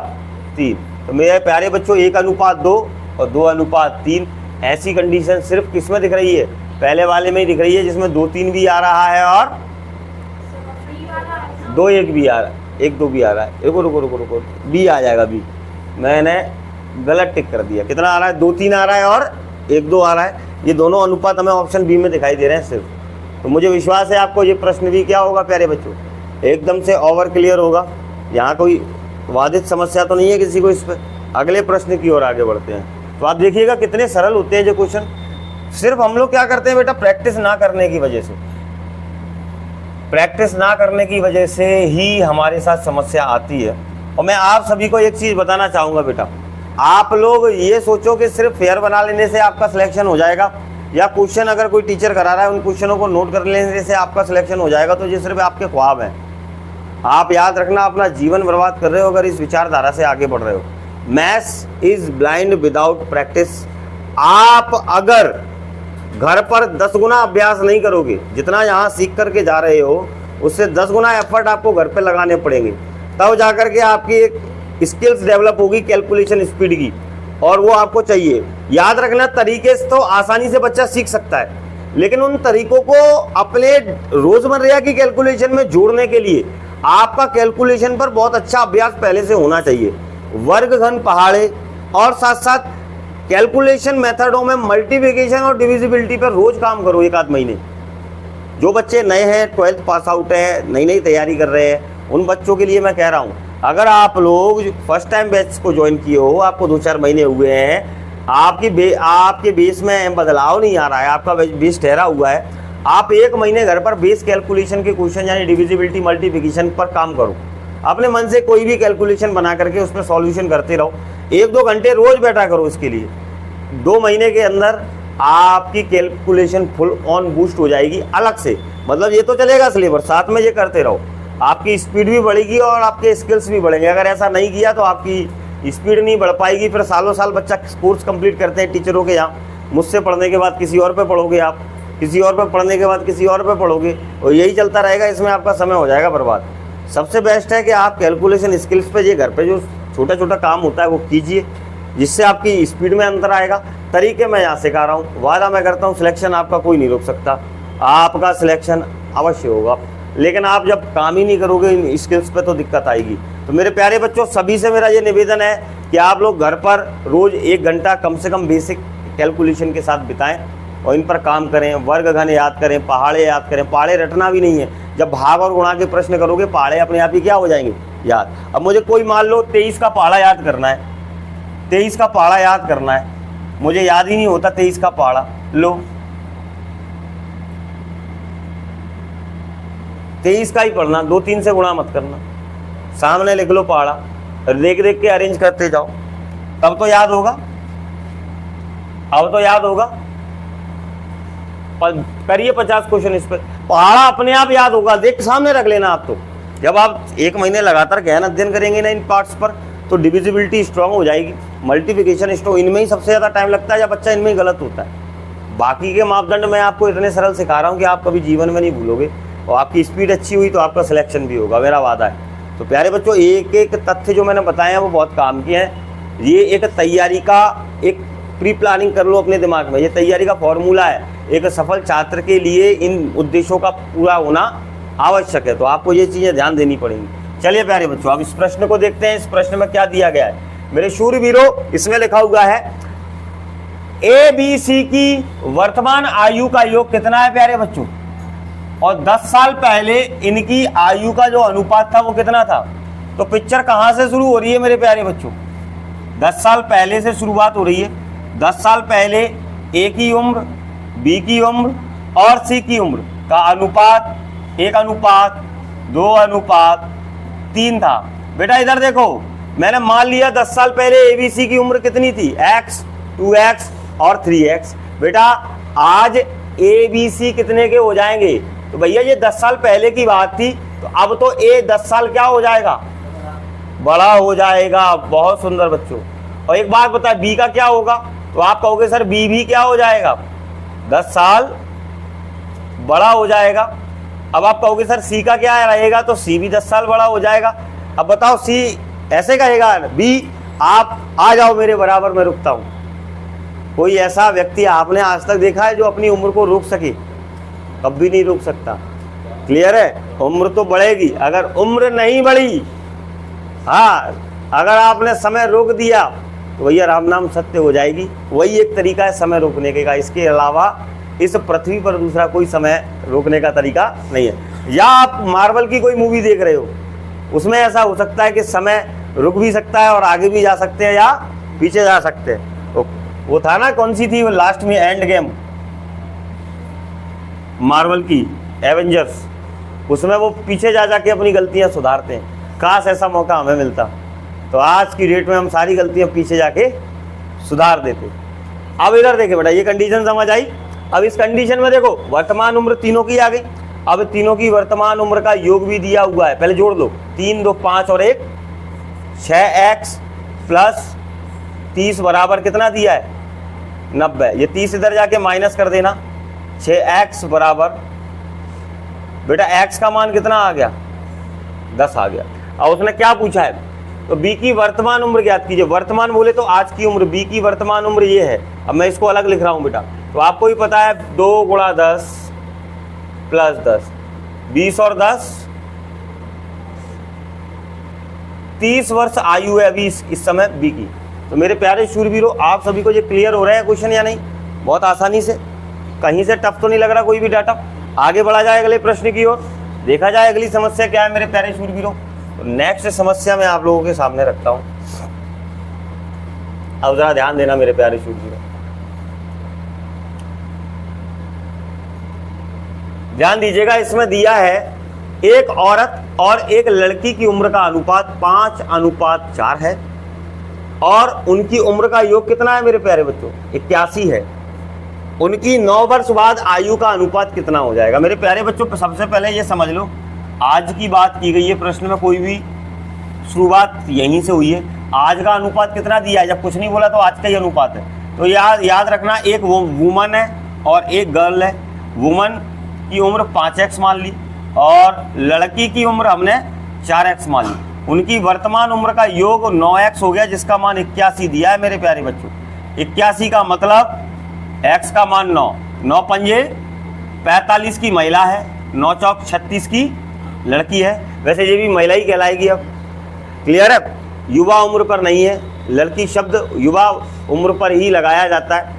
3। तो मेरे प्यारे बच्चों 1:2 और 2:3। ऐसी कंडीशन सिर्फ किस में दिख रही है? पहले वाले में ही दिख रही है, जिसमें 2 3 भी आ रहा है और 2 1 भी आ रहा है, 1 2 भी आ रहा है। रुको रुको रुको रुको, बी आ जाएगा, बी मैंने गलत टिक कर दिया। कितना आ रहा है? 2 3 आ रहा है और 1 2 आ रहा है। ये दोनों अनुपात हमें ऑप्शन बी में दिखाई दे रहे हैं सिर्फ। तो मुझे विश्वास है आपको ये प्रश्न भी क्या होगा प्यारे बच्चों, एकदम से ओवर क्लियर होगा। यहाँ कोई वादित समस्या तो नहीं है किसी को इस पर। अगले प्रश्न की ओर आगे बढ़ते हैं। तो आप देखिएगा कितने सरल होते हैं जो क्वेश्चन। सिर्फ हम लोग क्या करते हैं बेटा, प्रैक्टिस ना करने की वजह से, प्रैक्टिस ना करने की वजह से ही हमारे साथ समस्या आती है। और मैं आप सभी को एक चीज़ बताना चाहूँगा बेटा, आप लोग ये सोचो कि सिर्फ फेयर बना लेने से आपका सिलेक्शन हो जाएगा, या क्वेश्चन अगर कोई टीचर करा रहा है उन क्वेश्चनों को नोट कर लेने से आपका सिलेक्शन हो जाएगा, तो ये सिर्फ आपके ख्वाब हैं। आप याद रखना, अपना जीवन बर्बाद कर रहे हो अगर इस विचारधारा से आगे बढ़ रहे हो। Maths is blind without practice. आप अगर घर पर 10 गुना अभ्यास नहीं करोगे, जितना यहाँ सीख करके जा रहे हो उससे 10 गुना एफर्ट आपको घर पे लगाने पड़ेंगे, तब जाकर के आपकी एक स्किल्स डेवलप होगी कैलकुलेशन स्पीड की, और वो आपको चाहिए। याद रखना, तरीके से तो आसानी से बच्चा सीख सकता है, लेकिन उन तरीकों को अपने रोजमर्रा की कैलकुलेशन में जोड़ने के लिए आपका कैलकुलेशन पर बहुत अच्छा अभ्यास पहले से होना चाहिए। वर्ग घन पहाड़े और साथ साथ कैलकुलेशन मेथडों में मल्टीप्लिकेशन और डिविजिबिलिटी पर रोज काम करो 1 आध महीने। जो बच्चे नए हैं, 12th पास आउट है, नई नई तैयारी कर रहे हैं, उन बच्चों के लिए मैं कह रहा हूँ, अगर आप लोग फर्स्ट टाइम बैच को ज्वाइन किए हो, आपको 2-4 महीने हुए हैं, आपके बेस में बदलाव नहीं आ रहा है, आपका बेस ठहरा हुआ है, आप 1 महीने घर पर बेस कैलकुलेशन के क्वेश्चन यानी डिविजिबिलिटी मल्टीप्लिकेशन पर काम करो। अपने मन से कोई भी कैलकुलेशन बना करके उस पर सॉल्यूशन करते रहो। 1-2 घंटे रोज बैठा करो इसके लिए। 2 महीने के अंदर आपकी कैलकुलेशन फुल ऑन बूस्ट हो जाएगी अलग से। मतलब ये तो चलेगा सिलेबस, साथ में ये करते रहो, आपकी स्पीड भी बढ़ेगी और आपके स्किल्स भी बढ़ेंगे। अगर ऐसा नहीं किया तो आपकी स्पीड नहीं बढ़ पाएगी, फिर सालों साल बच्चा कोर्स कंप्लीट करते हैं टीचरों के यहाँ, मुझसे पढ़ने के बाद किसी और पे पढ़ोगे आप, किसी और पे पढ़ने के बाद किसी और पे पढ़ोगे, और यही चलता रहेगा। इसमें आपका समय हो जाएगा बर्बाद। सबसे बेस्ट है कि आप कैलकुलेशन स्किल्स पे ये घर पे जो छोटा छोटा काम होता है वो कीजिए, जिससे आपकी स्पीड में अंतर आएगा। तरीके मैं यहाँ सिखा रहा हूँ, वादा मैं करता हूँ सिलेक्शन आपका कोई नहीं रोक सकता, आपका सिलेक्शन अवश्य होगा। लेकिन आप जब काम ही नहीं करोगे इन स्किल्स पे तो दिक्कत आएगी। तो मेरे प्यारे बच्चों, सभी से मेरा ये निवेदन है कि आप लोग घर पर रोज 1 घंटा कम से कम बेसिक कैलकुलेशन के साथ बिताएं और इन पर काम करें। वर्ग घन याद करें, पहाड़े याद करें। पहाड़े रटना भी नहीं है, जब भाग और गुणा के प्रश्न करोगे पहाड़े अपने आप ही क्या हो जाएंगे याद। अब मुझे कोई मान लो 23 का पहाड़ा याद करना है, 23 का पहाड़ा याद करना है, मुझे याद ही नहीं होता 23 का पहाड़ा। लो 23 का ही पढ़ना, 2-3 से गुणा मत करना, सामने लिख लो पहाड़ा, देख देख के अरेंज करते जाओ, तब तो याद होगा। अब तो याद होगा। करिए 50 क्वेश्चन इस पर, पहाड़ा अपने आप याद होगा, देख सामने रख लेना आप। तो जब आप 1 महीने लगातार गहन अध्ययन करेंगे ना इन पार्ट्स पर, तो डिविजिबिलिटी स्ट्रांग हो जाएगी, मल्टीप्लिकेशन स्ट्रांग। इनमें ही सबसे ज़्यादा टाइम लगता है जब बच्चा इनमें ही गलत होता है। बाकी के मापदंड मैं आपको इतने सरल सिखा रहा हूँ कि आप कभी जीवन में नहीं भूलोगे, और आपकी स्पीड अच्छी हुई तो आपका सिलेक्शन भी होगा, मेरा वादा है। तो प्यारे बच्चों, एक एक तथ्य जो मैंने बताए हैं वो बहुत काम के हैं। ये एक तैयारी का एक प्री प्लानिंग कर लो अपने दिमाग में, ये तैयारी का फॉर्मूला है। एक सफल छात्र के लिए इन उद्देश्यों का पूरा होना आवश्यक है, तो आपको ये चीज़ें ध्यान देनी पड़ेंगी। चलिए प्यारे बच्चों, अब इस प्रश्न को देखते हैं। इस प्रश्न में क्या दिया गया है मेरे शूरवीरों? इसमें लिखा हुआ है ABC की वर्तमान आयु का योग कितना है प्यारे बच्चों, और 10 साल पहले इनकी आयु का जो अनुपात था वो कितना था। तो पिक्चर कहां से शुरू हो रही है मेरे प्यारे बच्चों? 10 साल पहले से शुरुआत हो रही है। 10 साल पहले ए की उम्र, बी की उम्र और सी की उम्र का अनुपात 1:2:3 था। बेटा इधर देखो, मैंने मान लिया 10 साल पहले ABC की उम्र कितनी थी, x, 2x और 3x। बेटा आज ABC कितने के हो जाएंगे? तो भैया ये 10 साल पहले की बात थी, तो अब तो A 10 साल क्या हो जाएगा, बड़ा हो जाएगा। बहुत सुंदर बच्चों। और एक बात बता, B का क्या होगा? तो आप कहोगे सर B भी क्या हो जाएगा, 10 साल बड़ा हो जाएगा। अब आप कहोगे सर C का क्या रहेगा? तो C भी 10 साल बड़ा हो जाएगा। अब बताओ C ऐसे कहेगा, B आप आ जाओ मेरे बराबर, मैं रुकता हूं। कोई ऐसा व्यक्ति आपने आज तक देखा है जो अपनी उम्र को रोक सके? कभी नहीं रोक सकता। क्लियर है? उम्र तो बढ़ेगी, अगर उम्र नहीं बढ़ी, हाँ, अगर आपने समय रोक दिया तो भैया राम नाम सत्य हो जाएगी। वही एक तरीका है समय रोकने का, इसके अलावा इस पृथ्वी पर दूसरा कोई समय रोकने का तरीका नहीं है। या आप मार्वल की कोई मूवी देख रहे हो, उसमें ऐसा हो सकता है कि समय रुक भी सकता है और आगे भी जा सकते हैं या पीछे जा सकते हैं। तो वो था ना, कौन सी थी वो लास्ट में, एंड गेम, मार्वल की एवेंजर्स, उसमें वो पीछे जा जाके अपनी गलतियां सुधारते हैं। काश ऐसा मौका हमें मिलता तो आज की डेट में हम सारी गलतियां पीछे जाके सुधार देते। अब इधर देखे बेटा, ये कंडीशन समझ आई। अब इस कंडीशन में देखो, वर्तमान उम्र तीनों की आ गई। अब तीनों की वर्तमान उम्र का योग भी दिया हुआ है, पहले जोड़ दो। 3 2 5 और 1 6x प्लस 30 बराबर कितना दिया है? 90। ये 30 इधर जाके माइनस कर देना। 6x बराबर, बेटा x का मान कितना आ गया? 10 आ गया। और उसने क्या पूछा है? तो b की वर्तमान उम्र ज्ञात कीजिए। वर्तमान बोले तो आज की उम्र, b की वर्तमान उम्र ये है। अब मैं इसको अलग लिख रहा हूँ बेटा, तो आपको ही पता है 2 गुणा 10 प्लस 10, 20 और 10 30 वर्ष आयु है अभी इस समय बी की। तो मेरे प्यारे शूरवीरों, आप सभी को ये क्लियर हो रहा है क्वेश्चन या नहीं? बहुत आसानी से, कहीं से टफ तो नहीं लग रहा कोई भी डाटा। आगे बढ़ा जाए अगले प्रश्न की ओर, देखा जाए अगली समस्या क्या है मेरे प्यारे शूरवीरों। तो नेक्स्ट समस्या मैं आप लोगों के सामने रखता हूं। अब जरा ध्यान देना मेरे प्यारे शूरवीरों, ध्यान दीजिएगा। इसमें दिया है एक औरत और एक लड़की की उम्र का अनुपात 5:4 है और उनकी उम्र का योग कितना है मेरे प्यारे बच्चों? 81 है। उनकी 9 वर्ष बाद आयु का अनुपात कितना हो जाएगा? मेरे प्यारे बच्चों, सबसे पहले ये समझ लो, आज की बात की गई है प्रश्न में, कोई भी शुरुआत यहीं से हुई है। आज का अनुपात कितना दिया है? जब कुछ नहीं बोला तो आज का ही अनुपात है। तो याद रखना, एक वो वुमन है और एक गर्ल है। वुमन की उम्र 5x मान ली और लड़की की उम्र हमने 4x मान ली। उनकी वर्तमान उम्र का योग 9x हो गया, जिसका मान 81 दिया है मेरे प्यारे बच्चों। 81 का मतलब x का मान 9, 9 पंजे 45 की महिला है, 9 चौक 36 की लड़की है। वैसे ये भी महिला ही कहलाएगी। अब क्लियर है? युवा उम्र पर नहीं है, लड़की शब्द युवा उम्र पर ही लगाया जाता है।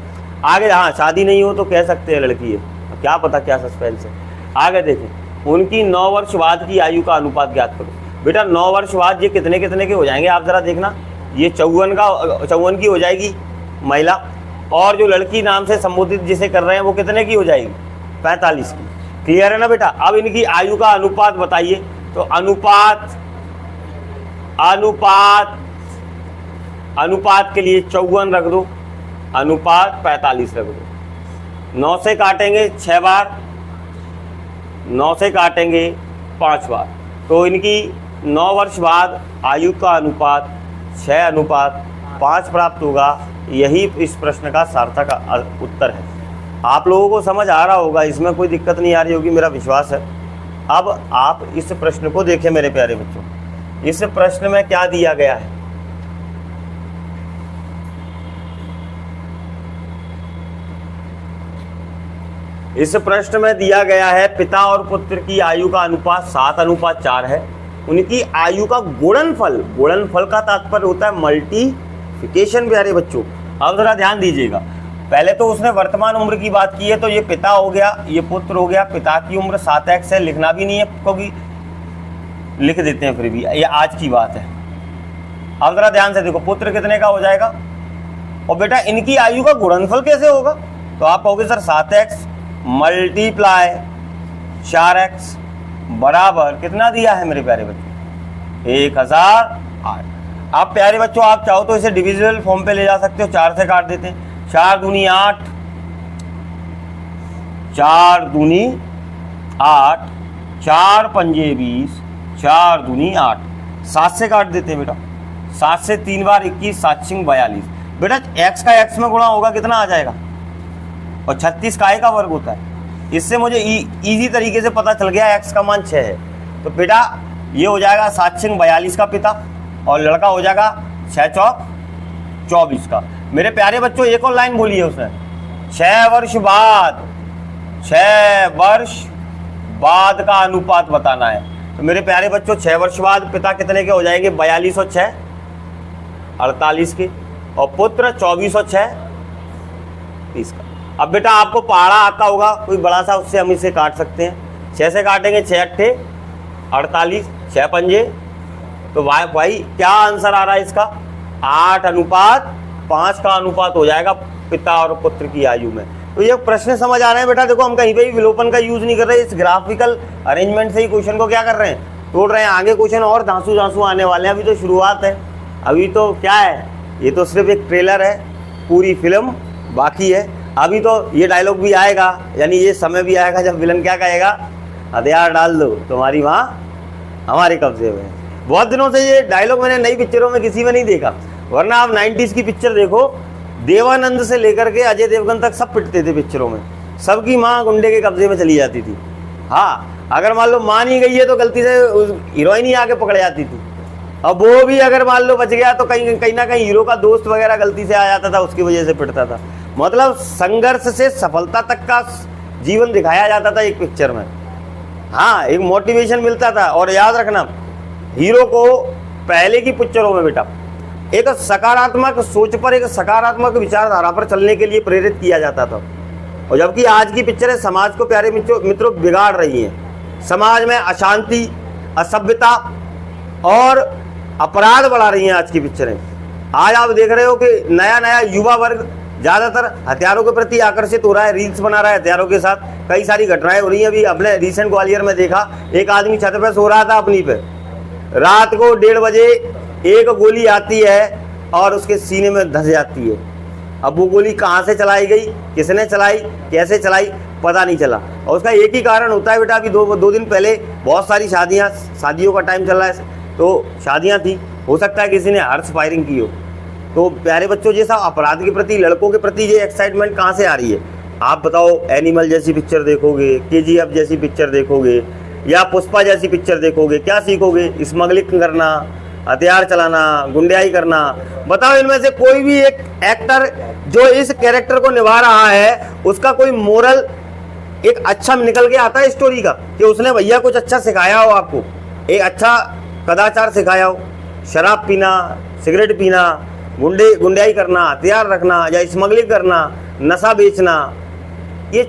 आगे हाँ, शादी नहीं हो तो कह सकते हैं लड़की है, क्या पता क्या सस्पेंस है। आगे देखें, उनकी 9 वर्ष बाद की आयु का अनुपात ज्ञात करो। बेटा 9 वर्ष बाद ये कितने कितने के हो जाएंगे आप जरा देखना। ये 54 की हो जाएगी महिला, और जो लड़की नाम से संबोधित जिसे कर रहे हैं वो कितने की हो जाएगी? 45 की। क्लियर है ना बेटा? अब इनकी आयु का अनुपात बताइए। तो अनुपात के लिए 54 रख दो, अनुपात 45 रख दो। 9 से काटेंगे 6 बार, 9 से काटेंगे 5 बार, तो इनकी 9 वर्ष बाद आयु का अनुपात 6:5 प्राप्त होगा। यही इस प्रश्न का सार्थक उत्तर है। आप लोगों को समझ आ रहा होगा, इसमें कोई दिक्कत नहीं आ रही होगी, मेरा विश्वास है। अब आप इस प्रश्न को देखें मेरे प्यारे बच्चों। इस प्रश्न में क्या दिया गया है? इस प्रश्न में दिया गया है पिता और पुत्र की आयु का अनुपात 7:4 है। उनकी आयु का गुणनफल का तात्पर्य होता है मल्टीप्लिकेशन प्यारे बच्चों। अब जरा ध्यान दीजिएगा, पहले तो उसने वर्तमान उम्र की बात की है, तो ये पिता हो गया, ये पुत्र हो गया। पिता की उम्र 7x है, लिखना भी नहीं है क्योंकि लिख देते हैं फिर भी, ये आज की बात है। अब जरा ध्यान से देखो, पुत्र कितने का हो जाएगा? और बेटा इनकी आयु का गुणनफल कैसे होगा? तो आप कहोगे सर 7x मल्टीप्लाई 4x बराबर कितना दिया है मेरे प्यारे बच्चों? 1008। आप प्यारे बच्चों, आप चाहो तो इसे डिविजिबल फॉर्म पे ले जा सकते हो, 4 से काट देते हैं। 4 दूनी 8, 4 दूनी 8, 4 पंजे 20, 4 दूनी 8, 7 से काट देते हैं बेटा। 7 से 3 बार 21, 7 छिंग 42। बेटा x का x में गुणा होगा कितना आ जाएगा? और 36 काय का वर्ग होता है। इससे मुझे इजी तरीके से पता चल गया x का मान 6 है। तो बेटा ये हो जाएगा 7 छिंग 42 का पिता और लड़का हो जाएगा 6 चौक 24 का। मेरे प्यारे बच्चों एक और लाइन बोली है उसने, 6 वर्ष बाद, 6 वर्ष बाद का अनुपात बताना है। तो मेरे प्यारे बच्चों 6 वर्ष बाद पिता कितने के हो जाएंगे? 42 और 6 48 के, और पुत्र 24 और 6 30 का। अब बेटा आपको पहाड़ा आता होगा कोई बड़ा सा, उससे हम इसे काट सकते हैं। 6 से काटेंगे 6 अट्ठे 48, 6 पंजे, तो भाई क्या आंसर आ रहा है इसका? 8:5 का अनुपात हो जाएगा पिता और पुत्र की आयु में। तो ये प्रश्न समझ आ रहे हैं बेटा? देखो हम कहीं पे भी विलोपन का यूज नहीं कर रहे, इस ग्राफिकल अरेंजमेंट से ही क्वेश्चन को क्या कर रहे हैं? तोड़ रहे हैं। आगे क्वेश्चन और धांसू आने वाले हैं, अभी तो शुरुआत है, अभी तो क्या है, ये तो सिर्फ एक ट्रेलर है, पूरी फिल्म बाकी है। अभी तो ये डायलॉग भी आएगा, यानी ये समय भी आएगा जब विलन क्या कहेगा? हथियार डाल दो, तुम्हारी माँ हमारे कब्जे में। बहुत दिनों से ये डायलॉग मैंने नई पिक्चरों में किसी में नहीं देखा, वरना आप 90s की पिक्चर देखो, देवानंद से लेकर के अजय देवगन तक सब पिटते थे पिक्चरों में, सबकी माँ गुंडे के कब्जे में चली जाती थी। हाँ, अगर मान लो माँ नहीं गई है तो गलती से हीरोइन ही आके पकड़ जाती थी, अब वो भी अगर मान लो बच गया तो कहीं ना कहीं हीरो का दोस्त वगैरह गलती से आ जाता था, उसकी वजह से पिटता था। मतलब संघर्ष से सफलता तक का जीवन दिखाया जाता था एक पिक्चर में। हाँ, एक मोटिवेशन मिलता था। और याद रखना, हीरो को पहले की पिक्चरों में बेटा एक सकारात्मक सोच पर, एक सकारात्मक विचारधारा पर चलने के लिए प्रेरित किया जाता था। और जबकि आज की पिक्चरें समाज को प्यारे मित्रों बिगाड़ रही हैं, समाज में अशांति, असभ्यता और अपराध बढ़ा रही हैं आज की पिक्चरें। आज आप देख रहे हो कि नया युवा वर्ग ज़्यादातर हथियारों के प्रति आकर्षित हो रहा है, रील्स बना रहा है हथियारों के साथ। कई सारी घटनाएं हो रही हैं। अभी अपने रिसेंट ग्वालियर में देखा, एक आदमी छत पे सो रहा था अपनी पे, रात को 1:30 बजे एक गोली आती है और उसके सीने में धंस जाती है। अब वो गोली कहाँ से चलाई गई, किसने चलाई, कैसे चलाई, पता नहीं चला। और उसका एक ही कारण होता है बेटा, अभी दो दिन पहले बहुत सारी शादियों का टाइम चल रहा है, तो शादियाँ थी, हो सकता है किसी ने हर्ष फायरिंग की हो। तो प्यारे बच्चों, जैसा अपराध के प्रति, लड़कों के प्रति ये एक्साइटमेंट कहाँ से आ रही है? आप बताओ, एनिमल जैसी पिक्चर देखोगे, KGF जैसी पिक्चर देखोगे, या पुष्पा जैसी पिक्चर देखोगे, क्या सीखोगे? स्मगलिंग करना, हथियार चलाना, गुंडयाई करना। बताओ, इनमें से कोई भी एक एक्टर जो इस कैरेक्टर को निभा रहा है, उसका कोई मोरल एक अच्छा निकल के आता है स्टोरी का, कि उसने भैया कुछ अच्छा सिखाया हो आपको, एक अच्छा कदाचार सिखाया हो? शराब पीना, सिगरेट पीना, गुंडयाई करना, हथियार रखना, या स्मगलिंग करना, नशा बेचना, ये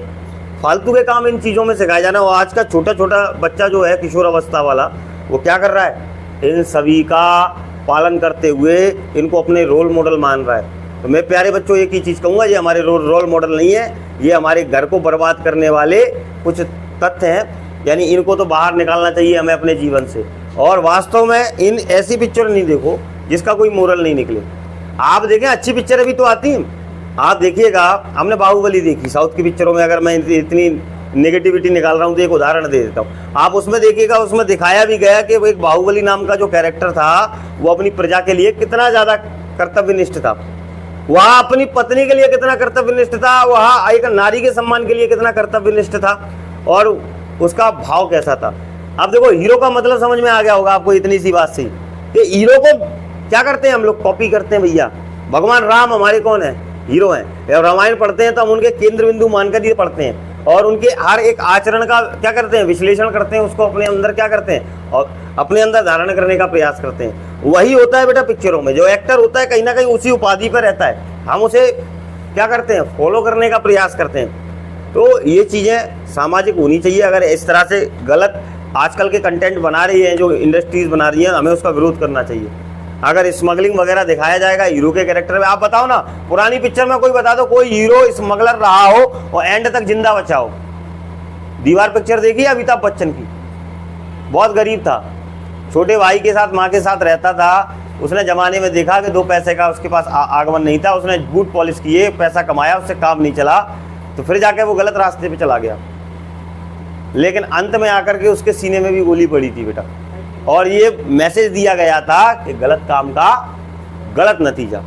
फालतू के काम इन चीज़ों में सिखाया जाना। और आज का छोटा बच्चा जो है, किशोर अवस्था वाला, वो क्या कर रहा है? इन सभी का पालन करते हुए इनको अपने रोल मॉडल मान रहा है। तो मैं प्यारे बच्चों एक ही चीज़ कहूँगा, ये हमारे रोल मॉडल नहीं है, ये हमारे घर को बर्बाद करने वाले कुछ तथ्य हैं, यानी इनको तो बाहर निकालना चाहिए हमें अपने जीवन से। और वास्तव में इन ऐसी पिक्चर नहीं देखो जिसका कोई मोरल नहीं निकले। आप देखें, अच्छी पिक्चरें भी तो आती हैं। आप देखिएगा, हमने बाहुबली देखी, साउथ की पिक्चरों में अगर मैं इतनी नेगेटिविटी निकाल रहा हूँ तो एक उदाहरण दे देता हूँ। आप उसमें देखिएगा, उसमें दिखाया भी गया कि वो एक बाहुबली नाम का जो कैरेक्टर था, वो अपनी प्रजा के लिए कितना ज़्यादा कर्तव्यनिष्ठ था, वहाँ अपनी पत्नी के लिए कितना कर्तव्यनिष्ठ था, वहाँ एक नारी के सम्मान के लिए कितना कर्तव्यनिष्ठ था, और उसका भाव कैसा था। अब देखो, हीरो का मतलब समझ में आ गया होगा आपको इतनी सी बात से कि हीरो को क्या करते हैं हम लोग? कॉपी करते हैं भैया। भगवान राम हमारे कौन है? हीरो हैं। और रामायण पढ़ते हैं तो हम उनके केंद्र बिंदु मानकर ये पढ़ते हैं, और उनके हर एक आचरण का क्या करते हैं? विश्लेषण करते हैं, उसको अपने अंदर क्या करते हैं, और अपने अंदर धारण करने का प्रयास करते हैं। वही होता है बेटा पिक्चरों में, जो एक्टर होता है कहीं ना कहीं उसी उपाधि पर रहता है, हम उसे क्या करते हैं? फॉलो करने का प्रयास करते हैं। तो ये चीज़ें सामाजिक होनी चाहिए। अगर इस तरह से गलत आजकल के कंटेंट बना रही हैं, जो इंडस्ट्रीज बना रही हैं, हमें उसका विरोध करना चाहिए। अगर स्मगलिंग वगैरह दिखाया जाएगा हीरो के कैरेक्टर में, आप बताओ ना, पुरानी पिक्चर में कोई बता दो कोई हीरो स्मगलर रहा हो और एंड तक जिंदा बचा हो। दीवार पिक्चर देखी अमिताभ बच्चन की? बहुत गरीब था, छोटे भाई के साथ माँ के साथ रहता था। उसने जमाने में देखा कि 2 पैसे का उसके पास आगमन नहीं था, उसने बूट पॉलिश किए, पैसा कमाया, उससे काम नहीं चला, तो फिर जाके वो गलत रास्ते पे चला गया। लेकिन अंत में आकर के उसके सीने में भी गोली पड़ी थी बेटा, और ये मैसेज दिया गया था कि गलत काम का गलत नतीजा।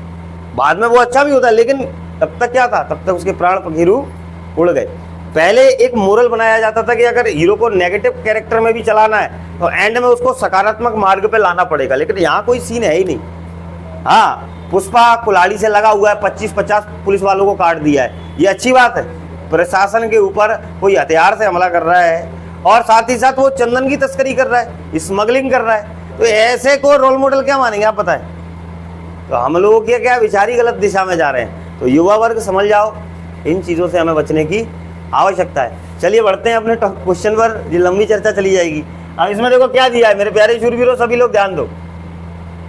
बाद में वो अच्छा भी होता है, लेकिन तब तक क्या था? तब तक उसके प्राण पखेरु उड़ गए। पहले एक मोरल बनाया जाता था कि अगर हीरो को नेगेटिव कैरेक्टर में भी चलाना है तो एंड में उसको सकारात्मक मार्ग पे लाना पड़ेगा, लेकिन यहाँ कोई सीन है ही नहीं। हाँ, पुष्पा कुल्हाड़ी से लगा हुआ है, 25-50 पुलिस वालों को काट दिया है, ये अच्छी बात है? प्रशासन के ऊपर कोई हथियार से हमला कर रहा है और साथ ही साथ वो चंदन की तस्करी कर रहा है, स्मगलिंग कर रहा है, तो ऐसे को रोल मॉडल क्या मानेंगे आप बताएं? तो हम लोगों के क्या विचार ही गलत दिशा में जा रहे हैं। तो युवा वर्ग समझ जाओ, इन चीज़ों से हमें बचने की आवश्यकता है। चलिए बढ़ते हैं अपने क्वेश्चन पर, ये लंबी चर्चा चली जाएगी। अब इसमें देखो क्या दिया है मेरे प्यारे शूरवीरों, सभी लोग ध्यान दो।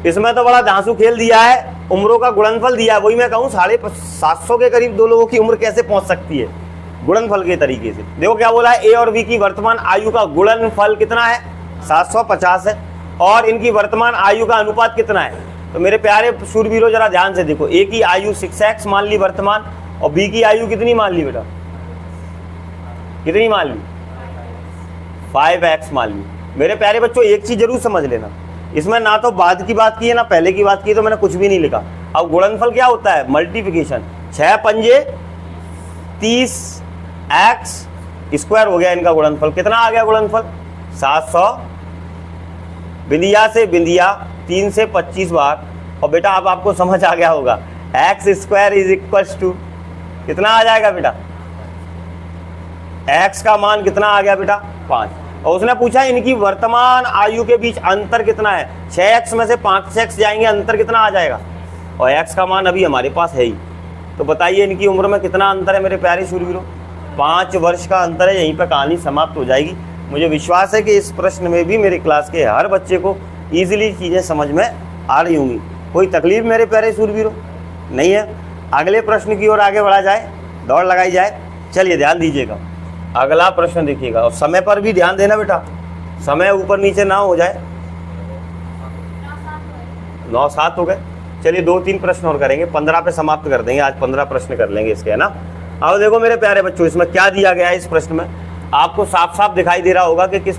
इसमें तो बड़ा धांसू खेल दिया है, उम्रों का गुणनफल दिया है। वही मैं कहूँ 750 के करीब दो लोगों की उम्र कैसे पहुंच सकती है गुणनफल के तरीके से। देखो क्या बोला है, ए और बी की वर्तमान आयु का गुणनफल कितना है? 750 है। और इनकी वर्तमान आयु का अनुपात कितना है? तो मेरे प्यारे शूरवीरों जरा ध्यान से देखो, ए की आयु 6x मान ली वर्तमान, और बी की आयु कितनी मान ली बेटा? कितनी मान ली? 5x मान ली। मेरे प्यारे बच्चों एक चीज जरूर समझ लेना, इसमें ना तो बाद की बात की है ना पहले की बात की है, तो मैंने कुछ भी नहीं लिखा। अब गुणनफल क्या होता है? मल्टीप्लिकेशन। 6 पंजे 30x स्क्वायर हो गया इनका गुणनफल। कितना आ गया गुणनफल? 700। बिंदिया से बिंदिया 3 से 25 बार। और बेटा अब आपको समझ आ गया होगा, x square is equal to कितना आ जाएगा बेटा? x का मान कितना आ गया बेटा? 5। और उसने पूछा इनकी वर्तमान आयु के बीच अंतर कितना है? 6x में से 5x जाएंगे, अंतर कितना आ जाएगा? और x का मान अभी हमारे पास है ही, तो बताइए इनकी उम्र में कितना अंतर है मेरे प्यारे शूरवीरों? 5 वर्ष का अंतर है। यहीं पर कहानी समाप्त हो जाएगी। मुझे विश्वास है कि इस प्रश्न में भी मेरे क्लास के हर बच्चे को ईजिली चीज़ें समझ में आ रही होंगी। कोई तकलीफ मेरे प्यारे शूरवीरों नहीं है? अगले प्रश्न की ओर आगे बढ़ा जाए, दौड़ लगाई जाए। चलिए ध्यान दीजिएगा, अगला प्रश्न देखिएगा, और समय पर भी ध्यान देना बेटा, समय ऊपर नीचे ना हो जाए। 9-7 हो गए। चलिए 2-3 प्रश्न और करेंगे, 15 पे समाप्त कर देंगे। आज 15 प्रश्न कर लेंगे इसके, है ना? अब देखो मेरे प्यारे बच्चों, इसमें क्या दिया गया है इस प्रश्न में, आपको साफ साफ दिखाई दे रहा होगा कि किस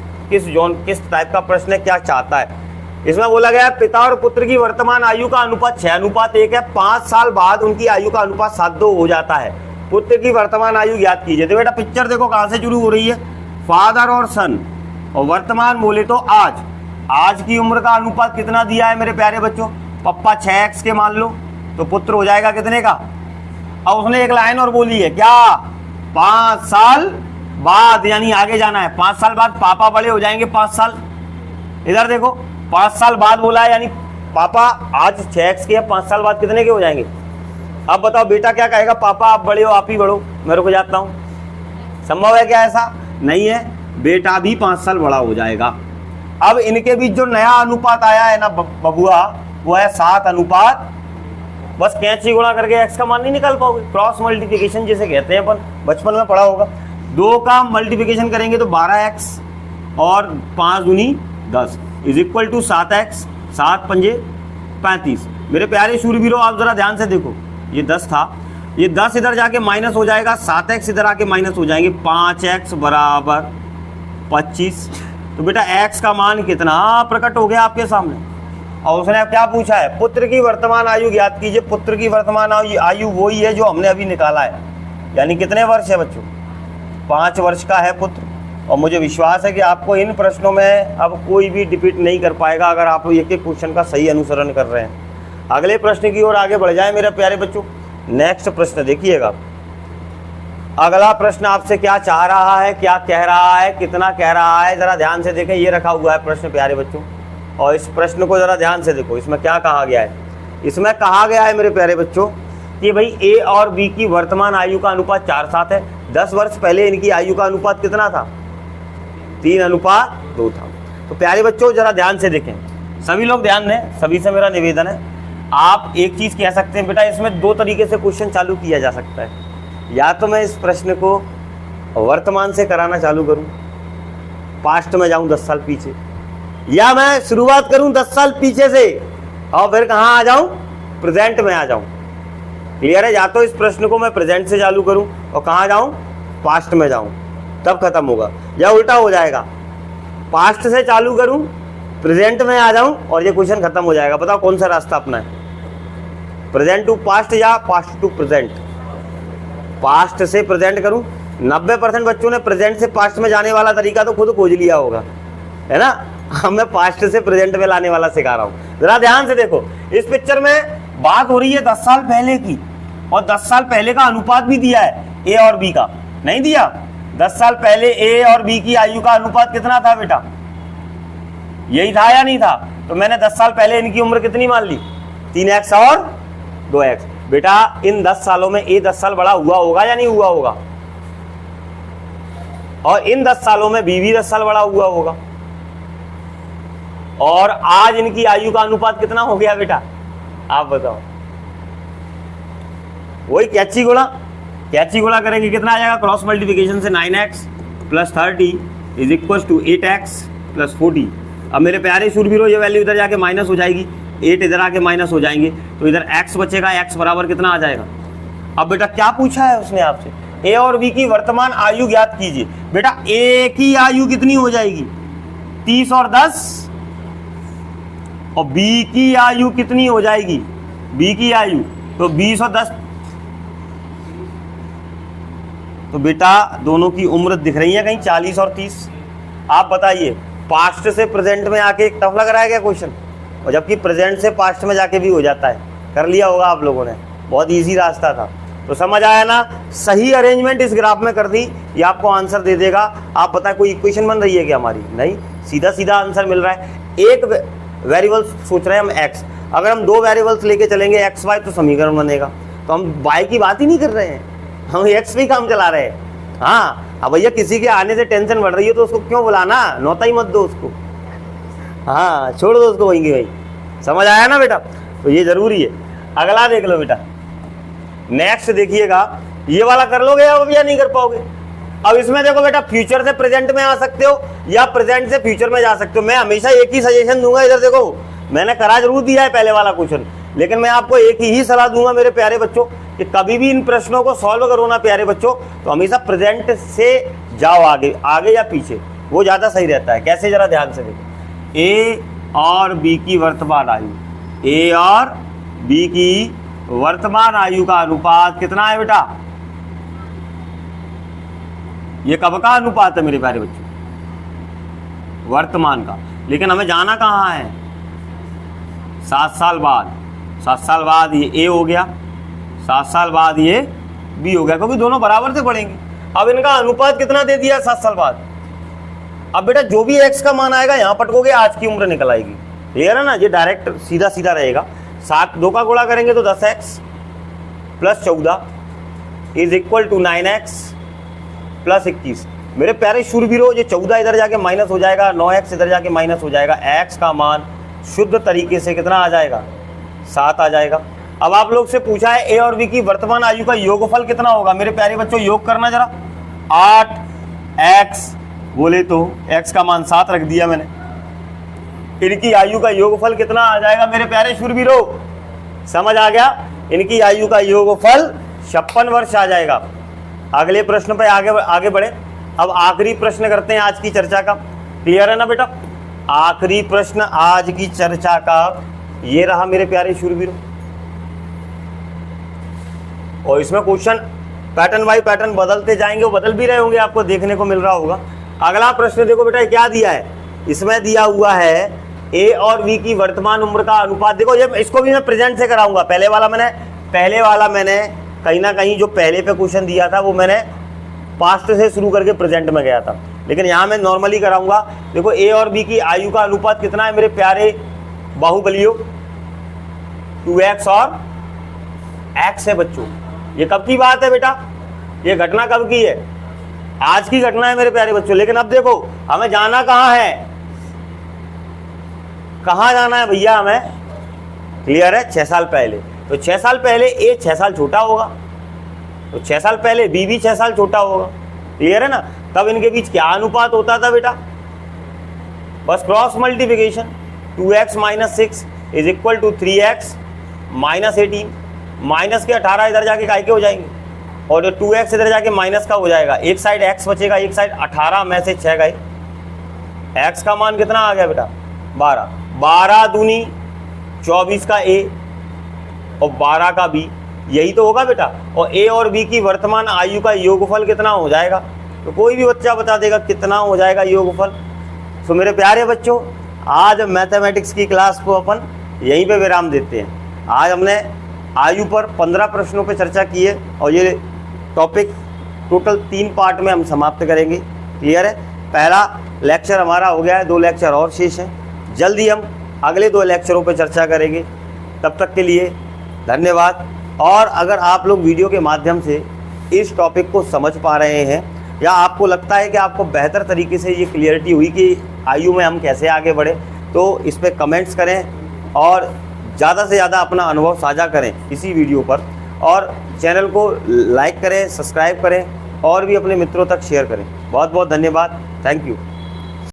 टाइप का प्रश्न है, क्या चाहता है। इसमें बोला गया है पिता और पुत्र की वर्तमान आयु का अनुपात 6:1 है। 5 साल बाद उनकी आयु का अनुपात 7:2 हो जाता है। पुत्र की वर्तमान आयु ज्ञात कीजिए। तो बेटा पिक्चर देखो कहां से शुरू हो रही है, फादर और सन, और वर्तमान बोले तो आज की उम्र का अनुपात कितना दिया है मेरे प्यारे बच्चों? पप्पा 6x के मान लो, तो पुत्र हो जाएगा कितने का? अब उसने एक लाइन और बोली है, क्या? 5 साल बाद, यानी आगे जाना है। 5 साल बाद पापा बड़े हो जाएंगे 5 साल। इधर देखो 5 साल बाद बोला है, यानी पापा आज 6x के, 5 साल बाद कितने के हो जाएंगे? अब बताओ बेटा क्या कहेगा? पापा आप बड़े हो, आप ही बढ़ो, मैं रुक जाता हूं। संभव है क्या? ऐसा नहीं है, बेटा भी 5 साल बड़ा हो जाएगा। अब इनके बीच जो नया अनुपात आया है ना बबुआ, वो है 7:। बस कैंची गुणा करके x का मान नहीं निकाल पाओगे, क्रॉस मल्टीप्लिकेशन जिसे कहते हैं, अपन बचपन में पढ़ा होगा। 2 का मल्टीप्लिकेशन करेंगे तो 12x और 5 दूनी 10 इज इक्वल टू 7x। 7 पंजे 35। मेरे प्यारे शूरवीरों आप जरा ध्यान से देखो, ये 10 था, ये 10 इधर जाके माइनस हो जाएगा, 7x इधर आके माइनस हो जाएंगे, 5x बराबर 25। तो बेटा x का मान कितना प्रकट हो गया आपके सामने। और उसने क्या पूछा है? पुत्र की वर्तमान आयु ज्ञात कीजिए। पुत्र की वर्तमान आयु वही है जो हमने अभी निकाला है, यानी कितने वर्ष है बच्चों? 5 वर्ष का है पुत्र। और मुझे विश्वास है कि आपको इन प्रश्नों में अब कोई भी डिफीट नहीं कर पाएगा अगर आप एक एक क्वेश्चन का सही अनुसरण कर रहे हैं। अगले प्रश्न की ओर आगे बढ़ जाए मेरे प्यारे बच्चों। नेक्स्ट प्रश्न देखिएगा, अगला प्रश्न आपसे क्या चाह रहा है, क्या कह रहा है, कितना कह रहा है, जरा ध्यान से देखें। ये रखा हुआ है प्रश्न प्यारे बच्चों, और इस प्रश्न को जरा ध्यान से देखो। इसमें क्या कहा गया है? इसमें कहा गया है मेरे प्यारे बच्चों कि भाई ए और बी की वर्तमान आयु का अनुपात 4:7 है। 10 वर्ष पहले इनकी आयु का अनुपात कितना था? 3:2 था। तो प्यारे बच्चों जरा ध्यान से देखें, सभी लोग ध्यान दें, सभी से मेरा निवेदन है। आप एक चीज कह सकते हैं बेटा, इसमें 2 तरीके से क्वेश्चन चालू किया जा सकता है। या तो मैं इस प्रश्न को वर्तमान से कराना चालू करूं, पास्ट में जाऊं 10 साल पीछे, या मैं शुरुआत करूं 10 साल पीछे से और फिर कहां आ जाऊं? प्रेजेंट में आ जाऊं। क्लियर है? या तो इस प्रश्न को मैं प्रेजेंट से चालू करूं और कहां जाऊं? पास्ट में जाऊं, तब खत्म होगा। या उल्टा हो जाएगा, पास्ट से चालू करूं, प्रेजेंट में आ जाऊं और ये क्वेश्चन खत्म हो जाएगा। बताओ कौन सा रास्ता अपना है? प्रेजेंट टू पास्ट या पास्ट टू प्रेजेंट? पास्ट से प्रेजेंट करूं। 90% बच्चों ने प्रेजेंट से पास्ट में जाने वाला तरीका तो खुद खोज लिया होगा, है ना? हम मैं पास्ट से प्रेजेंट में लाने वाला सिखा रहा हूं। जरा ध्यान से देखो, इस पिक्चर में बात हो रही है 10 साल पहले की, और 10 साल पहले का अनुपात भी दिया है ए और बी का, नहीं दिया? 10 साल पहले ए और बी की आयु का अनुपात कितना था बेटा? यही था या नहीं था? तो मैंने 10 साल पहले इनकी उम्र कितनी मान ली? 3x और 2x। बेटा इन 10 सालों में ए 10 साल बड़ा हुआ होगा या नहीं हुआ होगा? और इन 10 सालों में बी भी 10 साल बड़ा हुआ होगा। और आज इनकी आयु का अनुपात कितना हो गया बेटा? आप बताओ। वही कैची गुणा करेंगे, कितना आ जाएगा? क्रॉस मल्टीप्लिकेशन से 9x plus 30 is equal to 8x plus 40। अब मेरे प्यारे शूरवीरों, ये वैल्यू इधर जाके माइनस हो जाएगी, 8 इधर आके माइनस हो जाएंगे, तो इधर x बचेगा। x बराबर कितना आ जाएगा? अब बेटा क्या पूछा है उसने आपसे? ए और बी की वर्तमान आयु ज्ञात कीजिए। बेटा ए की आयु कितनी हो जाएगी? 30 और 10। और बी की आयु कितनी हो जाएगी? बी की आयु तो 20 और 10। तो बेटा दोनों की उम्र दिख रही है कहीं 40 और 30। आप बताइए, पास्ट से प्रेजेंट में आके एक टफ लग रहा है क्या क्वेश्चन? और जबकि प्रेजेंट से पास्ट में जाके भी हो जाता है। कर लिया होगा आप लोगों ने, बहुत इजी रास्ता था। तो समझ आया ना? सही अरेंजमेंट इस ग्राफ में कर दी, ये आपको आंसर दे देगा। आप बताएं कोई इक्वेशन बन रही है क्या हमारी? नहीं, सीधा सीधा आंसर मिल रहा है। एक वेरिएबल सोच रहे हैं हम x, अगर हम 2 वेरिएबल्स लेके चलेंगे x y तो समीकरण बनेगा। तो हम y की बात ही नहीं कर रहे हैं, हम x पे काम चला रहे हैं। हाँ, अब भैया किसी के आने से टेंशन बढ़ रही है तो उसको क्यों बुलाना? नौता ही मत दो उसको, हाँ छोड़ दो उसको वहीं की वहीं। समझ आया ना बेटा? तो ये जरूरी है। अगला देख लो बेटा, नेक्स्ट देखिएगा, ये वाला कर लोगे अब या नहीं कर पाओगे? अब इसमें देखो बेटा, फ्यूचर से प्रेजेंट में आ सकते हो या प्रेजेंट से फ्यूचर में जा सकते हो। मैं हमेशा एक ही सजेशन दूंगा। इधर देखो, मैंने करा जरूर दिया है पहले वाला क्वेश्चन, लेकिन मैं आपको एक ही सलाह दूंगा मेरे प्यारे बच्चों कि कभी भी इन प्रश्नों को सॉल्व करो ना प्यारे बच्चों, तो हमेशा प्रेजेंट से जाओ आगे, आगे या पीछे, वो ज्यादा सही रहता है। कैसे, जरा ध्यान से देखो। ए और बी की वर्तमान आयु, ए और बी की वर्तमान आयु का अनुपात कितना है बेटा? ये कब का अनुपात है मेरे प्यारे बच्चों? वर्तमान का। लेकिन हमें जाना कहाँ है? 7 साल बाद। 7 साल बाद ये ए हो गया, 7 साल बाद ये बी हो गया, क्योंकि दोनों बराबर से बढ़ेंगे। अब इनका अनुपात कितना दे दिया 7 साल बाद? अब बेटा जो भी x का मान आएगा यहाँ पटकोगे, आज की उम्र निकल आएगी। क्लियर है ना? ये डायरेक्ट सीधा सीधा रहेगा। 7 2 का गुणा करेंगे तो 10x plus 14 is equal to 9x plus 21। मेरे प्यारे शूरवीरों, ये 14 इधर जाके माइनस हो जाएगा, 9x इधर जाके माइनस हो जाएगा, x का मान शुद्ध तरीके से कितना आ जाएगा? 7 आ जाएगा। अब आप लोग से पूछा है ए और बी की वर्तमान आयु का योगफल कितना होगा? मेरे प्यारे बच्चों योग करना जरा। 8x बोले तो x का मान 7 रख दिया मैंने। इनकी आयु का योगफल कितना आ जाएगा मेरे प्यारे शूरवीरों? समझ आ गया? इनकी आयु का योगफल 56 वर्ष आ जाएगा। अगले प्रश्न पे आगे बढ़े। अब आखिरी प्रश्न करते हैं आज की चर्चा का। क्लियर है ना बेटा? आखिरी प्रश्न आज की चर्चा का ये रहा मेरे प्यारे शूरवीरों। और इसमें क्वेश्चन पैटर्न बाय पैटर्न बदलते जाएंगे, वो बदल भी रहे होंगे, आपको देखने को मिल रहा होगा। अगला प्रश्न देखो बेटा, क्या दिया है? इसमें दिया हुआ है ए और बी की वर्तमान उम्र का अनुपात। देखो ये, इसको भी मैं प्रेजेंट से कराऊंगा। पहले वाला मैंने कहीं ना कहीं जो पहले पे क्वेश्चन दिया था वो मैंने पास्ट से शुरू करके प्रेजेंट में गया था, लेकिन यहाँ मैं नॉर्मली कराऊंगा। देखो ए और बी की आयु का अनुपात कितना है मेरे प्यारे बाहुबलियों? 2x और x है बच्चों। ये कब की बात है बेटा? ये घटना कब की है? आज की घटना है मेरे प्यारे बच्चों। लेकिन अब देखो, हमें जाना कहाँ है? कहाँ जाना है भैया हमें? क्लियर है? 6 साल पहले। तो 6 साल पहले ए 6 साल छोटा होगा, तो 6 साल पहले बी भी 6 साल छोटा होगा। क्लियर है ना? तब इनके बीच क्या अनुपात होता था बेटा? बस cross multiplication. 2x minus 6 is equal to 3x minus 18। Minus के 18 इधर जाके काय के हो जाएंगे, और जो 2x इधर जाके माइनस का हो जाएगा। एक साइड x बचेगा, एक साइड 18 में से 6 गए। x का मान कितना आ गया बेटा? 12। 12 दूनी 24 का a और 12 का b, यही तो होगा बेटा। और a और b की वर्तमान आयु का योगफल कितना हो जाएगा? तो कोई भी बच्चा बता देगा कितना हो जाएगा योगफल। तो मेरे प्यारे बच्चों, आज मैथमेटिक्स की क्लास को अपन यहीं पे विराम देते हैं। आज हमने आयु पर 15 प्रश्नों पर चर्चा की है और ये टॉपिक टोटल 3 पार्ट में हम समाप्त करेंगे। क्लियर है? पहला लेक्चर हमारा हो गया है, 2 लेक्चर और शेष हैं। जल्दी हम अगले 2 लेक्चरों पर चर्चा करेंगे। तब तक के लिए धन्यवाद। और अगर आप लोग वीडियो के माध्यम से इस टॉपिक को समझ पा रहे हैं या आपको लगता है कि आपको बेहतर तरीके से ये क्लियरिटी हुई कि आयु में हम कैसे आगे बढ़े, तो इस पर कमेंट्स करें और ज़्यादा से ज़्यादा अपना अनुभव साझा करें इसी वीडियो पर, और चैनल को लाइक करें, सब्सक्राइब करें और भी अपने मित्रों तक शेयर करें। बहुत बहुत धन्यवाद। Thank you.